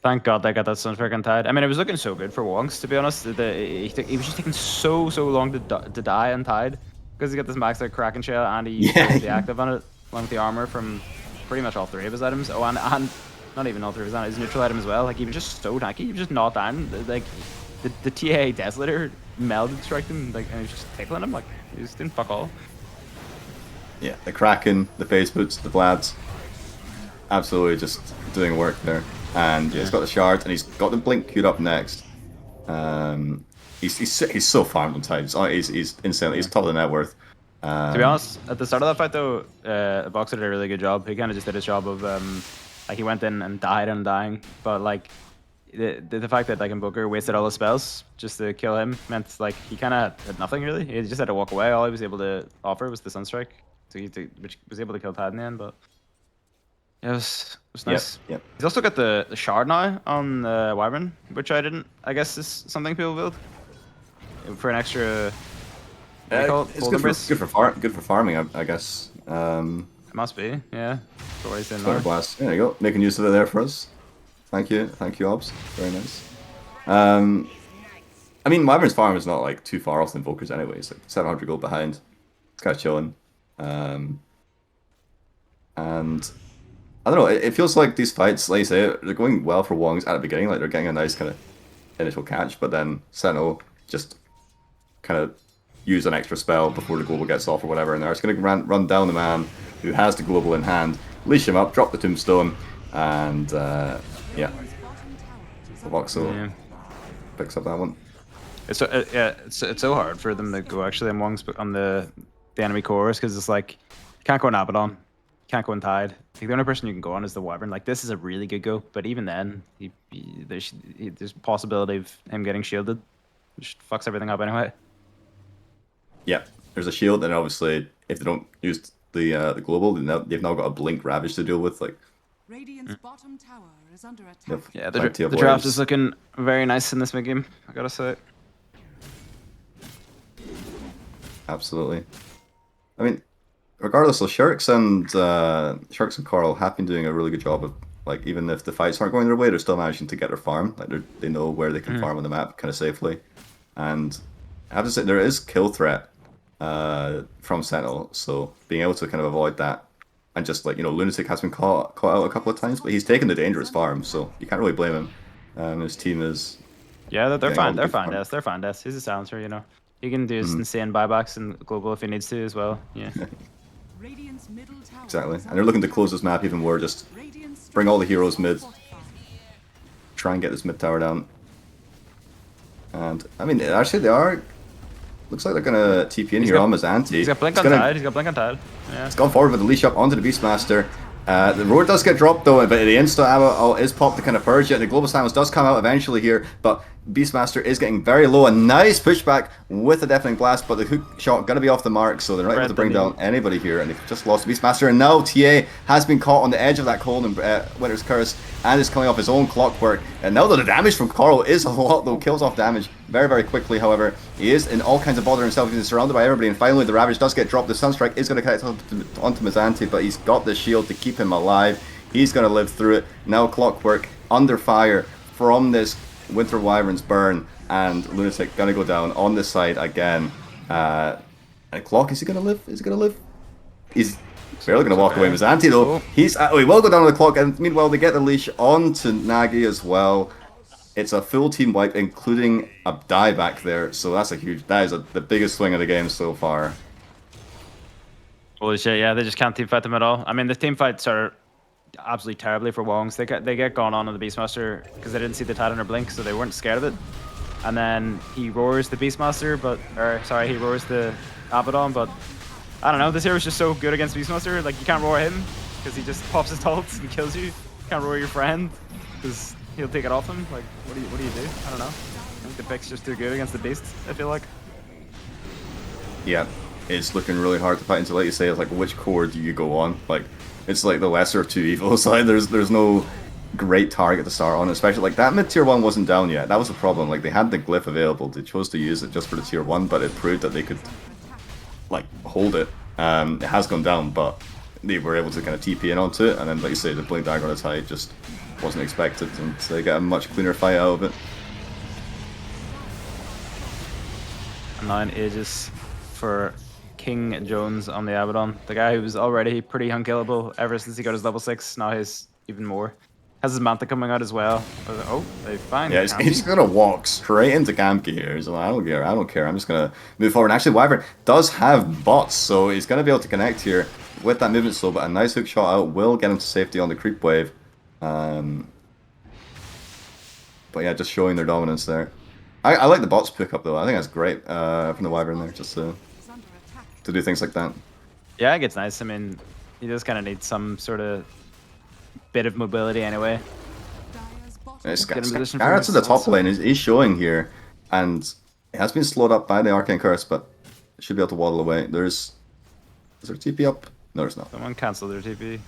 Thank God they got that Sunstrike on Tide. I mean, it was looking so good for Wongs, to be honest. He was just taking so long to die on Tide, because he got this maxed out Kraken Shell, and he used the active on it, along with the armor from pretty much all 3 of his items. Oh, and not even alter his on his neutral item as well. Like he was just so tanky. He was just not down. Like the TA Desolator melded strike him, like, and he was just tickling him. Like he just didn't fuck all. Yeah, the Kraken, the face boots, the Vlads, absolutely just doing work there. And yeah, he's got the shard, and he's got the blink queued up next. He's so farmed on Tide. He's insane. He's top of the net worth. To be honest, at the start of that fight though, Boxer did a really good job. He kind of just did his job of like he went in and died and dying, but like the fact that like Invoker wasted all his spells just to kill him meant like he kind of had nothing really. He just had to walk away. All he was able to offer was the Sunstrike, which was able to kill Tide in the end. But yeah, it was nice. Yep. He's also got the shard now on Wyvern, which I didn't. I guess is something people build for an extra. It's good for farming, I guess. It must be, yeah. That's what he's doing Thunder now. Blast. There you go, making use of it there for us. Thank you, Obs. Very nice. I mean, Wyvern's farm is not like too far off the Invokers anyway. It's like 700 gold behind. It's kind of chilling. And I don't know. It feels like these fights, like you say, they're going well for Wongs at the beginning. Like they're getting a nice kind of initial catch, but then Sentinel just kind of use an extra spell before the global gets off or whatever, and they're just going to run down the man who has the global in hand, leash him up, drop the tombstone, and yeah, Voxel picks up that one. It's it's so hard for them to go actually on Wongs on the enemy cores because it's like you can't go on Abaddon, can't go on Tide. Like, the only person you can go on is the Wyvern. Like this is a really good go, but even then, there's a possibility of him getting shielded, which fucks everything up anyway. Yeah, there's a shield, and obviously, if they don't use the global, they've now got a blink Ravage to deal with. Like, Radiant's bottom tower is under attack. Yeah, plenty the of draft waves. is looking very nice in this mid game. I gotta say. Absolutely. I mean, regardless, so Sharks and Coral have been doing a really good job of, like, even if the fights aren't going their way, they're still managing to get their farm. Like they know where they can farm on the map kind of safely. And I have to say, there is kill threat from Sentinel, so being able to kind of avoid that, and just like, you know, Lunatic has been caught out a couple of times, but he's taken the dangerous farm, so you can't really blame him. His team is Yeah, they're getting all fine. the They're good fine, farm. Des. They're fine, Des. He's a silencer, you know. He can do his insane buybacks in global if he needs to as well. Yeah. Radiant's middle tower Exactly, is and they're looking to close this map even more, just Radiant's bring all the heroes mid, fortified. try and get this mid tower down. And I mean, actually, they are. Looks like they're gonna TP in here on Mizanti. He's got blink on Tide. He's got blink on Tide. Yeah. It's gone forward with the leash up onto the Beastmaster. The roar does get dropped though, but the insta ammo is popped to kind of purge it. The global silence does come out eventually here, but Beastmaster is getting very low. A nice pushback with a deafening blast, but the hook shot gonna be off the mark, so they're not able to bring down anybody here, and they've just lost Beastmaster. And now TA has been caught on the edge of that cold and Winter's Curse, and is coming off his own clockwork. And now that the damage from Coral is a lot, though, kills off damage very, very quickly. However, he is in all kinds of bother himself. He's surrounded by everybody, and finally the Ravage does get dropped. The Sunstrike is going to connect onto Mizanti, but he's got the shield to keep him alive. He's going to live through it. Now Clockwork under fire from this Winter Wyvern's burn, and Lunatic going to go down on this side again. And Clock, is he going to live? Is he going to live? He's barely going to walk away. Mizanti, though, he will go down on the Clock, and meanwhile they get the leash onto Nagi as well. It's a full team wipe, including a dieback there, so that is the biggest swing of the game so far. Holy shit! Yeah, they just can't team fight them at all. I mean, the team fights are absolutely terribly for Wongs. They get gone on the Beastmaster because they didn't see the Tide under blink, so they weren't scared of it. And then he roars the Beastmaster, he roars the Abaddon, but I don't know. This hero's just so good against Beastmaster. Like, you can't roar him because he just pops his ults and kills you. You can't roar your friend because he'll take it off him. Like, what do you do? I don't know. I think the pick's just too good against the Beast, I feel like. Yeah, it's looking really hard to fight into, like you say, it's like, which core do you go on? Like, it's like the lesser of two evils. Like, there's no great target to start on, especially like that mid tier 1 wasn't down yet. That was the problem. Like, they had the glyph available. They chose to use it just for the tier 1, but it proved that they could like hold it. It has gone down, but they were able to kind of TP in onto it, and then, like you say, the blink dagger on its height just wasn't expected, and they get a much cleaner fight out of it. 9 ages for King Jones on the Abaddon. The guy who was already pretty unkillable ever since he got his level 6, now he's even more. Has his Manta coming out as well. Oh, they find. Yeah, he's gonna walk straight into Gamke here. So I don't care. I'm just gonna move forward. And actually, Wyvern does have bots, so he's gonna be able to connect here with that movement slow. But a nice hook shot out will get him to safety on the creep wave. But yeah, just showing their dominance there. I like the bots pick up though. I think that's great from the Wyvern there, just to do things like that. Yeah, I think it's nice. I mean, he just kind of needs some sort of bit of mobility anyway. Garrett's in the top lane. He's showing here, and it has been slowed up by the Arcane Curse, but should be able to waddle away. Is there TP up? No, there's not. Someone cancelled their TP.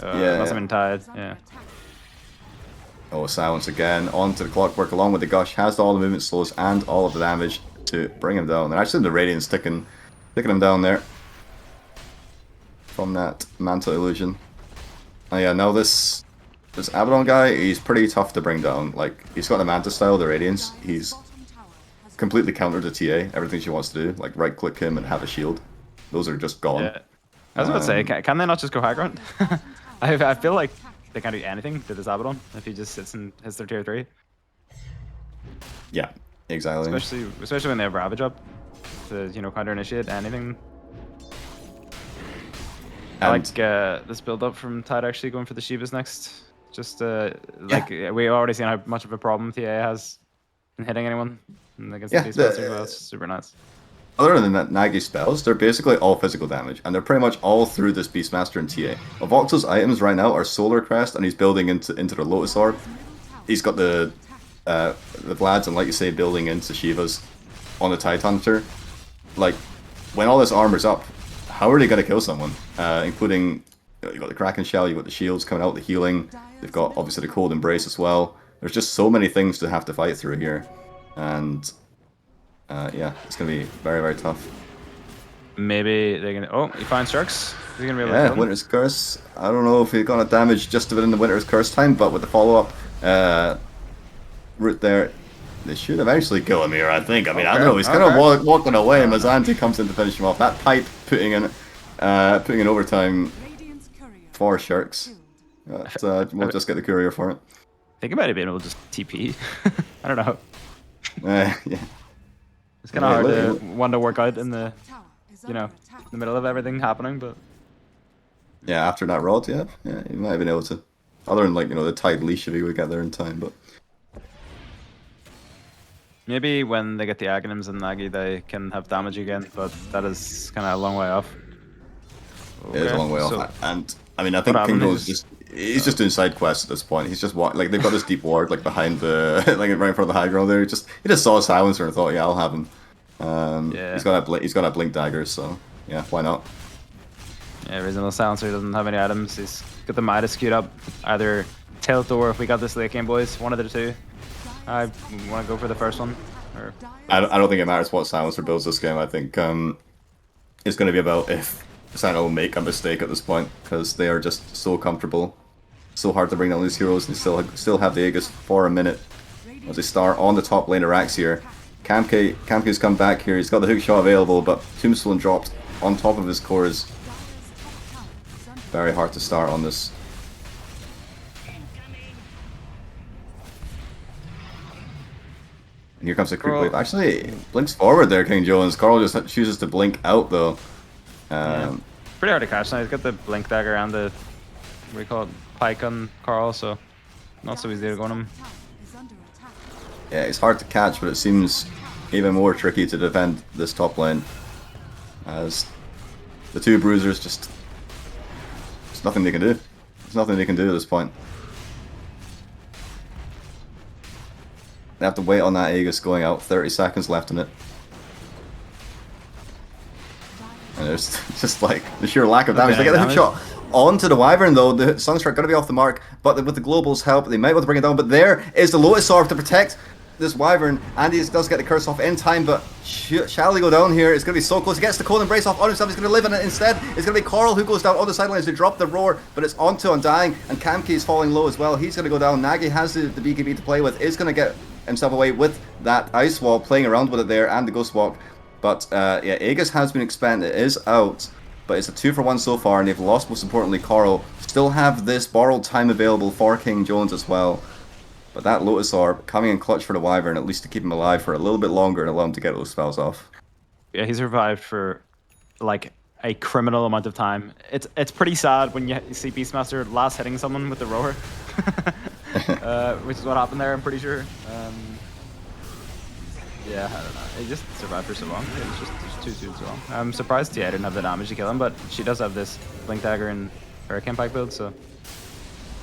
Yeah, must have been tied. Yeah. Oh, silence again. Onto the clockwork along with the gush. Has all the movement slows and all of the damage to bring him down. And actually the Radiant's sticking him down there from that Manta illusion. Oh yeah, now this Abaddon guy, he's pretty tough to bring down. Like, he's got the Manta style, the Radiance. He's completely countered to TA, everything she wants to do. Like, right click him and have a shield. Those are just gone. Yeah. I was about to say, can they not just go high ground? I feel like they can't do anything to this Abaddon if he just sits and hits their tier 3. Yeah, exactly. Especially when they have Ravage up to, you know, counter initiate anything. I like this build up from Tide actually going for the Shivas next. Just like we already seen how much of a problem TA has in hitting anyone against the Beastmaster as well. It's super nice. Other than that, Nagi spells, they're basically all physical damage, and they're pretty much all through this Beastmaster and TA. Voxel's items right now are Solar Crest, and he's building into the Lotus Orb. He's got the Vlads, and like you say, building into Shivas on the Tide Hunter. Like, when all this armor's up, how are they going to kill someone? Including, you've got the Kraken Shell, you've got the shields coming out, the healing, they've got obviously the Cold Embrace as well. There's just so many things to have to fight through here, and yeah, it's going to be very, very tough. Maybe they're going to... Oh, he finds Sharks. Is he going to be able to kill him? Winter's Curse. I don't know if he got a damage just within the Winter's Curse time, but with the follow-up route there, they should eventually kill him here, I think. I mean, I don't know, he's kind of walking away, and Mazanti comes in to finish him off. That pipe putting in overtime for Sharks. But, we'll just get the courier for it. I think he might have been able to just TP. I don't know. Yeah. It's kind of hard to one to work out in the, you know, the middle of everything happening, but... Yeah, after that rod, yeah, he might have been able to. Other than, like, you know, the Tide leash if he would get there in time, but... Maybe when they get the Aghanims and Nagi, they can have damage again, but that is kind of a long way off. Okay, it is a long way off, and I mean, I think Kingdo's he's just doing side quests at this point. He's just like they've got this deep ward like behind the like right in front of the high ground there. He just saw a silencer and thought, yeah, I'll have him. Yeah. He's got a blink dagger, so yeah, why not? Yeah, reasonable silencer doesn't have any items. He's got the Midas queued up, either tilt or if we got this late game, boys, one of the two. I want to go for the first one. Or... I don't think it matters what silencer builds this game. I think it's going to be about if Sentinel will make a mistake at this point, because they are just so comfortable, so hard to bring down these heroes, and still have the Aegis for a minute as they start on the top lane of Rax here. Kamke's come back here, he's got the hook shot available, but Tombstone dropped on top of his cores. Very hard to start on this. And here comes the creep wave. Actually, blinks forward there, King Jones. Carl just chooses to blink out though. Pretty hard to catch now. He's got the blink dagger and the, what do you call it, pike on Carl, so not so easy to go on him. Yeah, it's hard to catch, but it seems even more tricky to defend this top lane, as the two bruisers just, there's nothing they can do. There's nothing they can do at this point. They have to wait on that Aegis going out. 30 seconds left in it. And there's just like the sheer lack of damage. They get the hook shot onto the Wyvern though. The Sunstrike going to be off the mark, but with the Global's help, they might be able to bring it down. But there is the Lotus Orb to protect this Wyvern, and he does get the curse off in time, but shall he go down here? It's going to be so close. He gets the Cold Embrace off on himself. He's going to live in it instead. It's going to be Coral who goes down on the sidelines to drop the roar, but it's onto Undying, and Kamke is falling low as well. He's going to go down. Nagi has the BKB to play with, is going to get himself away with that Ice Wall, playing around with it there, and the Ghost Walk. But yeah, Aegis has been expanded. It is out. but it's a 2-for-1 so far, and they've lost, most importantly, Coral. Still have this borrowed time available for King Jones as well. But that Lotus Orb coming in clutch for the Wyvern, at least to keep him alive for a little bit longer and allow him to get those spells off. Yeah, he survived for like a criminal amount of time. It's pretty sad when you see Beastmaster last hitting someone with the rower, which is what happened there. I'm pretty sure. Yeah, I don't know. He just survived for so long. It was just too long. I'm surprised Tia didn't have the damage to kill him, but she does have this Blink Dagger and Hurricane Pike build, so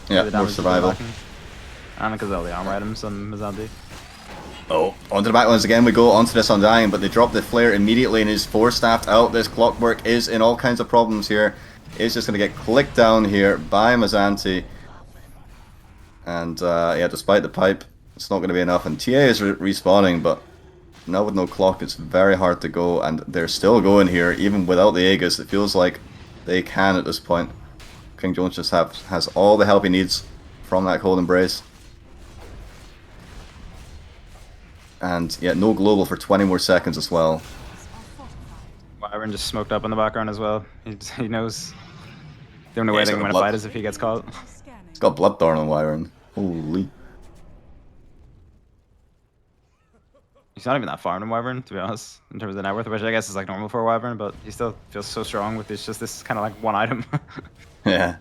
yeah, more survival. And because all the armor items on Mizanti. Oh, onto the backlines again we go, onto this Undying, but they drop the flare immediately and is force-staffed out. This Clockwork is in all kinds of problems here. It's just going to get clicked down here by Mizanti. And yeah, despite the pipe, it's not going to be enough. And TA is respawning, but now with no clock, it's very hard to go. And they're still going here, even without the Aegis. It feels like they can at this point. King Jones just has all the help he needs from that Cold Embrace. And yeah, no global for 20 more seconds as well. Wyvern just smoked up in the background as well. He knows the only way they can win a fight is if he gets caught. He's got Bloodthorn on Wyvern. Holy. He's not even that far in Wyvern, to be honest, in terms of the net worth, which I guess is like normal for a Wyvern, but he still feels so strong with this kind of like one item. Yeah.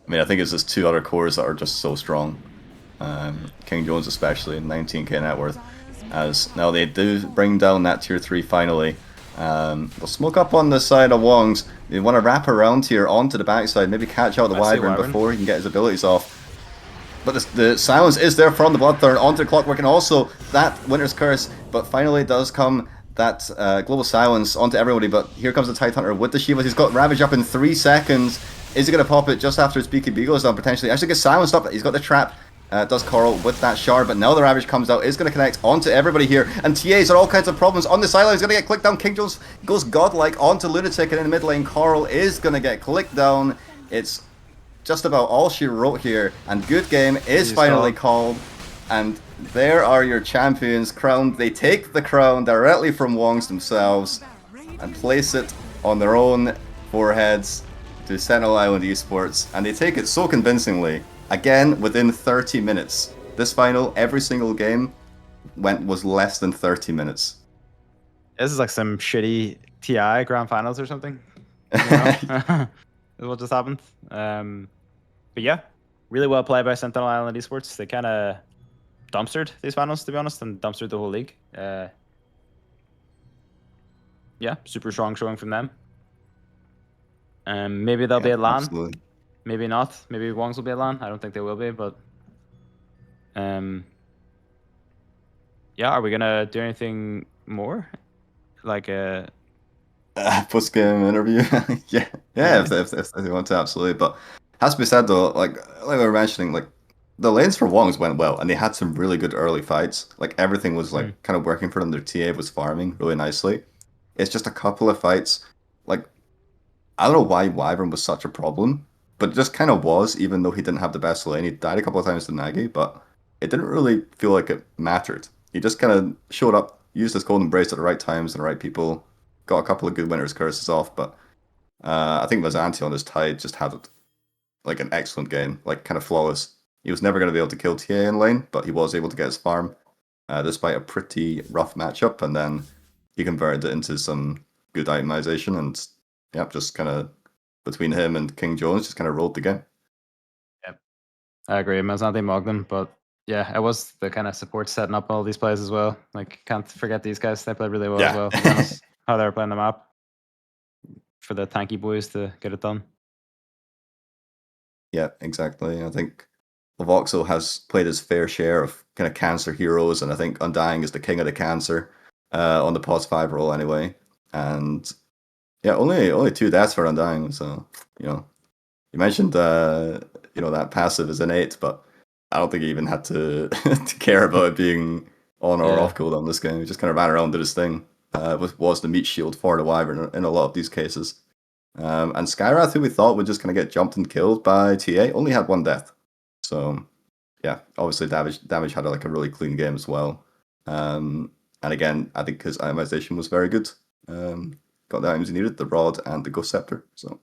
I mean, I think it's just 2 other cores that are just so strong. King Jones especially, 19k net worth. As now they do bring down that tier 3 finally. They'll smoke up on the side of Wongs. They want to wrap around here onto the backside, maybe catch out the Wyvern before he can get his abilities off. But the silence is there from the Bloodthorn onto the Clockwork, and also that Winter's Curse. But finally does come that global silence onto everybody. But here comes the Tidehunter with the Shivas. He's got Ravage up in 3 seconds. Is he going to pop it just after his BKB goes down potentially? Actually gets silenced up. He's got the trap. Does Coral with that shard, but now the Ravage comes out, is going to connect onto everybody here, and TA's are all kinds of problems on the sideline. He's going to get clicked down. King Jones goes godlike onto Lunatic, and in the mid lane, Coral is going to get clicked down. It's just about all she wrote here, and good game is finally called, and there are your champions crowned. They take the crown directly from Wongs themselves and place it on their own foreheads to Sentinel Island Esports, and they take it so convincingly. Again, within 30 minutes. This final, every single game was less than 30 minutes. This is like some shitty TI grand finals or something. You know? Is what just happened. But yeah, really well played by Sentinel Island Esports. They kind of dumpstered these finals, to be honest, and dumpstered the whole league. Yeah, super strong showing from them. Maybe they'll be at LAN. Absolutely. Maybe not. Maybe Wongs will be at LAN. I don't think they will be, but yeah, are we gonna do anything more? Like post-game interview? yeah, if they want to, absolutely. But has to be said though, like we were mentioning, like the lanes for Wongs went well, and they had some really good early fights. Like everything was like kind of working for them. Their TA was farming really nicely. It's just a couple of fights. Like I don't know why Wyvern was such a problem. But it just kind of was, even though he didn't have the best lane. He died a couple of times to Nagi, but it didn't really feel like it mattered. He just kind of showed up, used his Golden Embrace at the right times and the right people, got a couple of good Winter's Curses off, but I think Mizanti on his Tide just had like an excellent game, like kind of flawless. He was never going to be able to kill TA in lane, but he was able to get his farm, despite a pretty rough matchup, and then he converted it into some good itemization, and yeah, just kind of between him and King Jones, just kind of rolled the game. Yep, I agree. Mizanti mogged them, but yeah, it was the kind of support setting up all these plays as well. Like, can't forget these guys. They played really well as well. To be honest, how they were playing the map for the tanky boys to get it done. Yeah, exactly. I think Voxel has played his fair share of kind of cancer heroes, and I think Undying is the king of the cancer on the pos 5 role anyway. And yeah, only 2 deaths for Undying, so you mentioned that passive is innate, but I don't think he even had to to care about it being on or off cooldown this game. He just kind of ran around, did his thing. Was the meat shield for the Wyvern in a lot of these cases. And Skyrath, who we thought would just kind of get jumped and killed by TA, only had 1 death. So yeah, obviously Damage had like a really clean game as well. And again, I think his itemization was very good. got the items he needed, the Rod and the Ghost Scepter. So,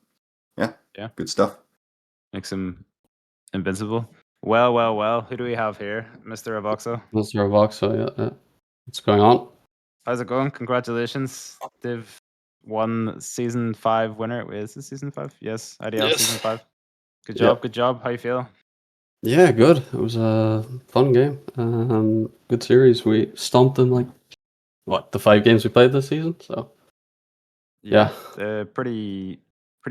yeah, good stuff. Makes him invincible. Well. Who do we have here? Mr. Avoxo. Mr. Avoxo, yeah. What's going on? How's it going? Congratulations. Div 1 Season 5 winner. Wait, is this Season 5? Yes, IDL Yes. Season 5. Good Yep. job, good job. How you feel? Yeah, good. It was a fun game. Good series. We stomped them like, the 5 games we played this season. So, yeah. Pretty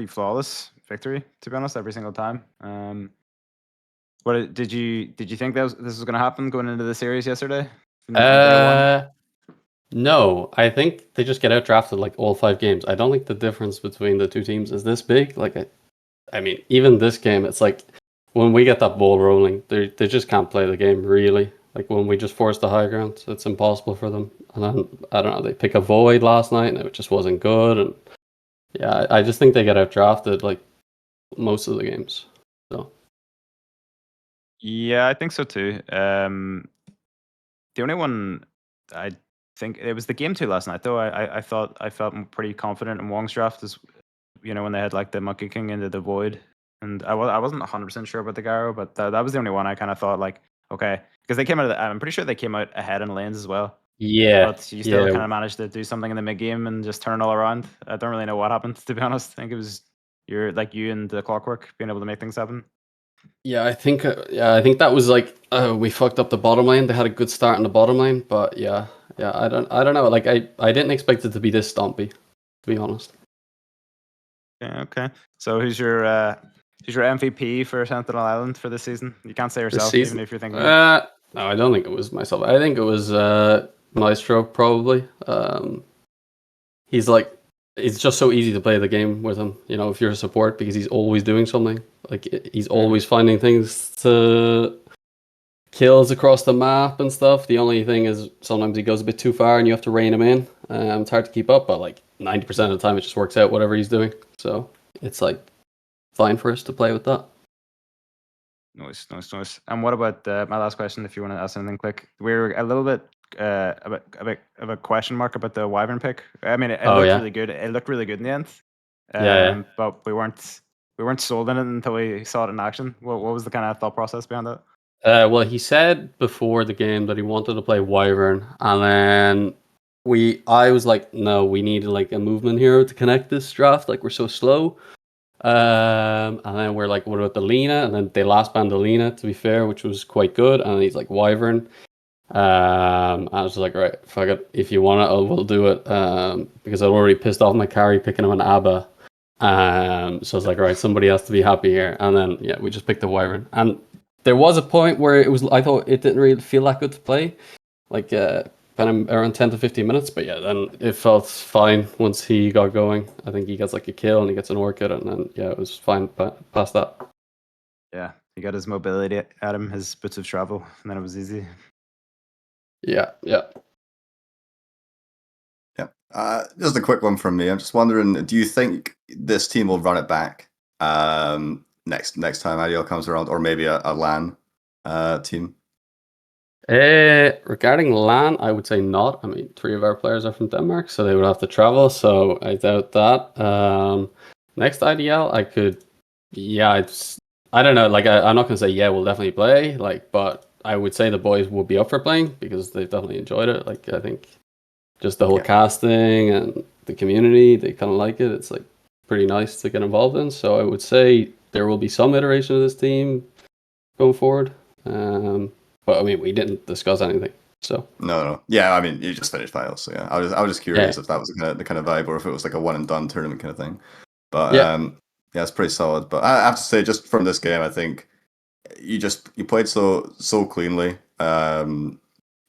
flawless victory, to be honest, every single time. What did you think this was going to happen going into the series yesterday? From day one? No, I think they just get out drafted like all 5 games. I don't think the difference between the two teams is this big. Like, I mean, even this game, it's like when we get that ball rolling, they just can't play the game really. Like when we just force the high ground, it's impossible for them. And then I don't know, they pick a void last night and it just wasn't good. And yeah, I just think they get out drafted like most of the games. So Yeah, I think so too. The only one I think it was the game 2 last night though. I thought I felt pretty confident in Wong's draft as when they had like the Monkey King into the void, and I wasn't 100% sure about the Gyro, but that was the only one I kind of thought like okay, because they came out I'm pretty sure they came out ahead in lanes as well. yeah, But you still kind of managed to do something in the mid game and just turn it all around. I don't really know what happened, to be honest. I think it was you and the Clockwork being able to make things happen. yeah, I think that was like we fucked up the bottom lane. They had a good start in the bottom lane, but yeah, I don't know. Like I didn't expect it to be this stompy, to be honest. Okay. So who's your MVP for Sentinel Island for this season? You can't say yourself, even if you're thinking. No, I don't think it was myself. I think it was Maestro probably. It's just so easy to play the game with him. If you're a support, because he's always doing something. Like he's always finding things to kills across the map and stuff. The only thing is sometimes he goes a bit too far and you have to rein him in. It's hard to keep up, but like 90% of the time it just works out whatever he's doing. So it's like fine for us to play with that. Nice. And what about my last question? If you want to ask anything quick, we're a little bit of a question mark about the Wyvern pick. I mean, it looked really good. It looked really good in the end. But we weren't sold on it until we saw it in action. What was the kind of thought process behind that? Well, he said before the game that he wanted to play Wyvern, and then I was like, no, we need like a movement hero to connect this draft. Like we're so slow. And then we're like, what about the Lina? And then they last banned the Lina, to be fair, which was quite good. And he's like Wyvern. I was like, right, fuck it. If you want it, we'll do it. Because I already pissed off my carry picking him an Abba. So I was like, right, somebody has to be happy here. And then we just picked the Wyvern. And there was a point where I thought it didn't really feel that good to play, like kind of around 10 to 15 minutes. But yeah, then it felt fine once he got going. I think he gets like a kill and he gets an orchid, and then it was fine past that. Yeah, he got his mobility at him, his bits of travel, and then it was easy. Yeah. Just a quick one from me. I'm just wondering, do you think this team will run it back next time IDL comes around, or maybe a LAN team? Regarding LAN, I would say not. I mean, 3 of our players are from Denmark, so they would have to travel, so I doubt that. Next IDL, I could, I don't know, like, I'm not going to say, we'll definitely play, like, but I would say the boys will be up for playing, because they've definitely enjoyed it. Like, I think just the whole casting and the community, they kind of like it. It's, like, pretty nice to get involved in, so I would say there will be some iteration of this team going forward. But I mean, we didn't discuss anything. So no. Yeah, I mean, you just finished finals, so yeah. I was just curious if that was the kind of vibe, or if it was like a one and done tournament kind of thing. But it's pretty solid. But I have to say, just from this game, I think you played so cleanly. Like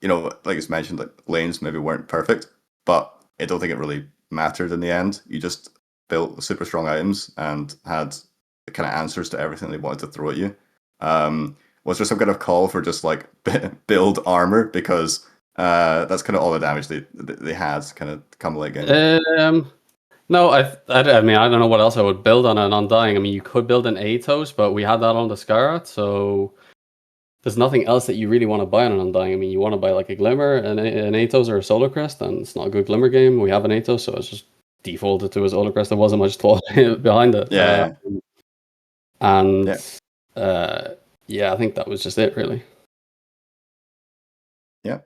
it's mentioned, like lanes maybe weren't perfect, but I don't think it really mattered in the end. You just built super strong items and had the kind of answers to everything they wanted to throw at you. Was there some kind of call for just like build armor, because that's kind of all the damage they had kind of come late game? No, I mean, I don't know what else I would build on an Undying. I mean, you could build an Atos, but we had that on the Scarlet, so there's nothing else that you really want to buy on an Undying. I mean, you want to buy like a Glimmer, an Atos, or a Solar Crest, and it's not a good Glimmer game. We have an Atos, so it's just defaulted to his ultra crest. There wasn't much thought behind it. Yeah. And Yeah. yeah, I think that was just it, really. Yeah.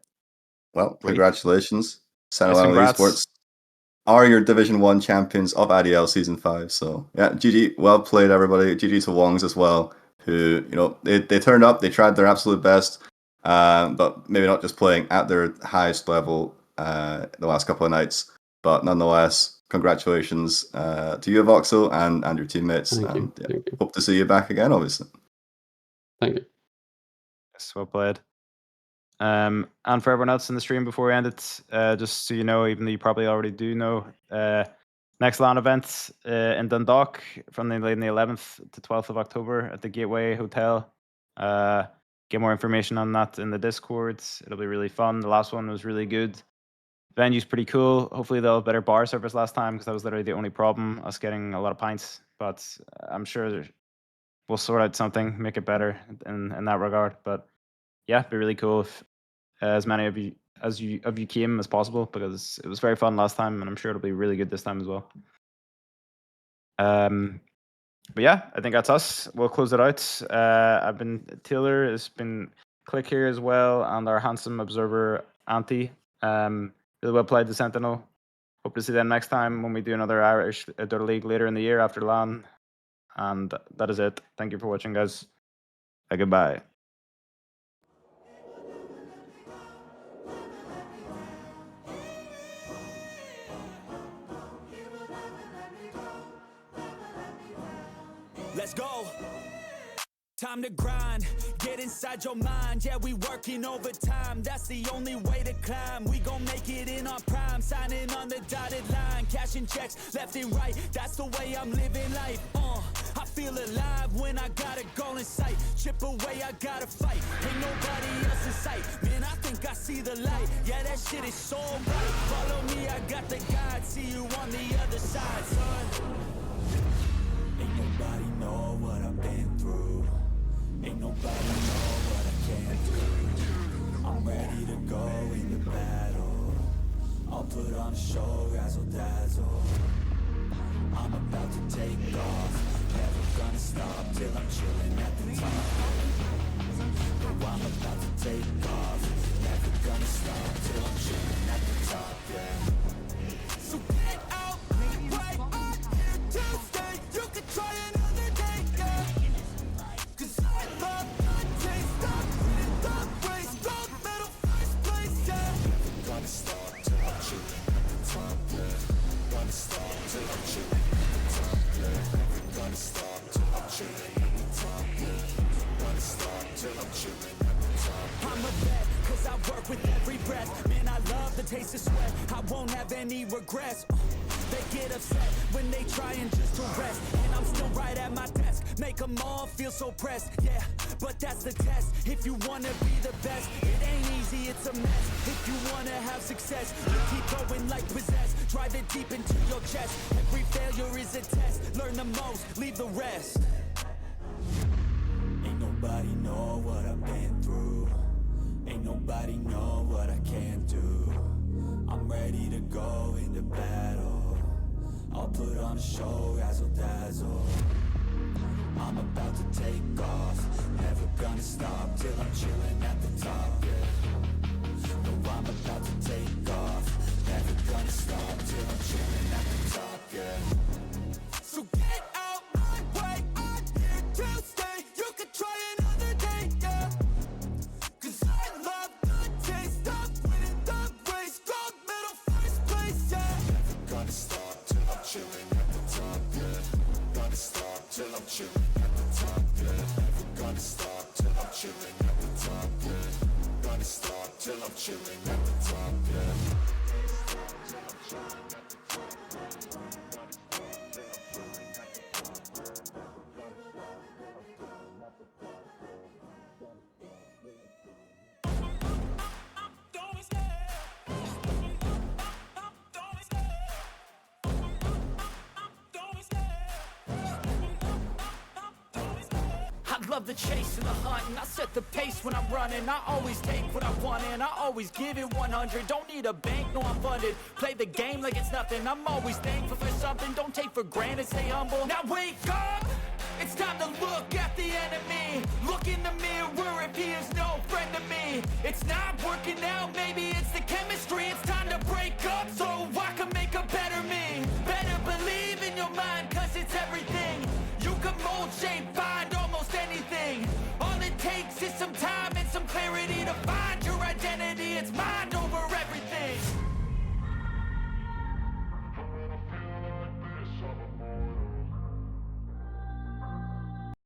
Well, Sweet. congratulations. Yes, Sentinel congrats. Esports are your Division 1 champions of IDL Season 5. So, yeah, GG. Well played, everybody. GG to Wongs as well, who, they turned up, they tried their absolute best, but maybe not just playing at their highest level the last couple of nights. But nonetheless, congratulations to you, Voxel, and your teammates. Thank you. Yeah, Thank you. hope to see you back again, obviously. Thank you. Yes, well played. And for everyone else in the stream before we end it, just so you know, even though you probably already do know, next LAN event in Dundalk from the 11th to 12th of October at the Gateway Hotel. Get more information on that in the Discord. It'll be really fun. The last one was really good. Venue's pretty cool. Hopefully they'll have better bar service last time, because that was literally the only problem, us getting a lot of pints. But I'm sure we'll sort out something, make it better in that regard. But yeah, it'd be really cool if as many of you came as possible, because it was very fun last time, and I'm sure it'll be really good this time as well. But yeah, I think that's us. We'll close it out. I've been Taylor, has been Click here as well, and our handsome observer Auntie. Really well played the Sentinel. Hope to see them next time when we do another Irish Dota League later in the year after LAN. And that is it. Thank you for watching, guys. Goodbye. Let's go. Time to grind, get inside your mind. Yeah, we working overtime. That's the only way to climb. We gon' make it in our prime, signing on the dotted line, cashing checks left and right. That's the way I'm living life. I feel alive when I got a goal in sight. Chip away, I gotta fight. Ain't nobody else in sight. Man, I think I see the light. Yeah, that shit is so bright. Follow me, I got the guide. See you on the other side, son. Ain't nobody know what I've been through. Ain't nobody know what I can't do. I'm ready to go into battle. I'll put on a show, razzle dazzle. I'm about to take off. Never gonna stop till I'm chilling at the top. No, I'm about to take off. Never gonna stop till I'm chilling at the top, yeah. So get out, right up here to stay. You can try another day, yeah. Cause I love the taste of winning the race. Gold medal, first place, yeah. Never gonna stop till I'm chilling at the top, yeah. Gonna stop till I'm chilling at the top, yeah. Never gonna stop till I'm chilling at the top, yeah. Gonna stop till I'm chilling at the top, yeah. I'm a vet, cause I work with every breath. Man, I love the taste of sweat. I won't have any regrets. They get upset when they trying just to rest. And I'm still right at my desk. Make them all feel so pressed. Yeah, but that's the test. If you wanna be the best, it ain't easy, it's a mess. If you wanna have success, you keep going like possessed. Drive it deep into your chest. Every failure is a test. Learn the most, leave the rest. Ain't nobody know what I've been through. Ain't nobody know what I can't do. I'm ready to go into battle. I'll put on a show, razzle dazzle. I'm about to take off. Never gonna stop till I'm chilling at the top, yeah. No, I'm about to take off. Never gonna stop till I'm chilling at the top, yeah. So get out my way, I'm here to stay. You can try another day, yeah. Cause I love the taste of winning the race. Gold medal, first place, yeah. Never gonna stop till I'm chilling at the top, yeah. Gonna stop till I'm chilling at the top, yeah. Never gonna stop till I'm chilling at the top, yeah. Gonna stop till I'm chilling at the top, yeah. I love the chase and the hunt, and I set the pace when I'm running. I always take what I want and I always give it 100. Don't need a bank, no I'm funded. Play the game like it's nothing. I'm always thankful for something. Don't take for granted, stay humble. Now wake up! It's time to look at the enemy. Look in the mirror if he is no friend to me. It's not working out, maybe it's the chemistry. It's time to break up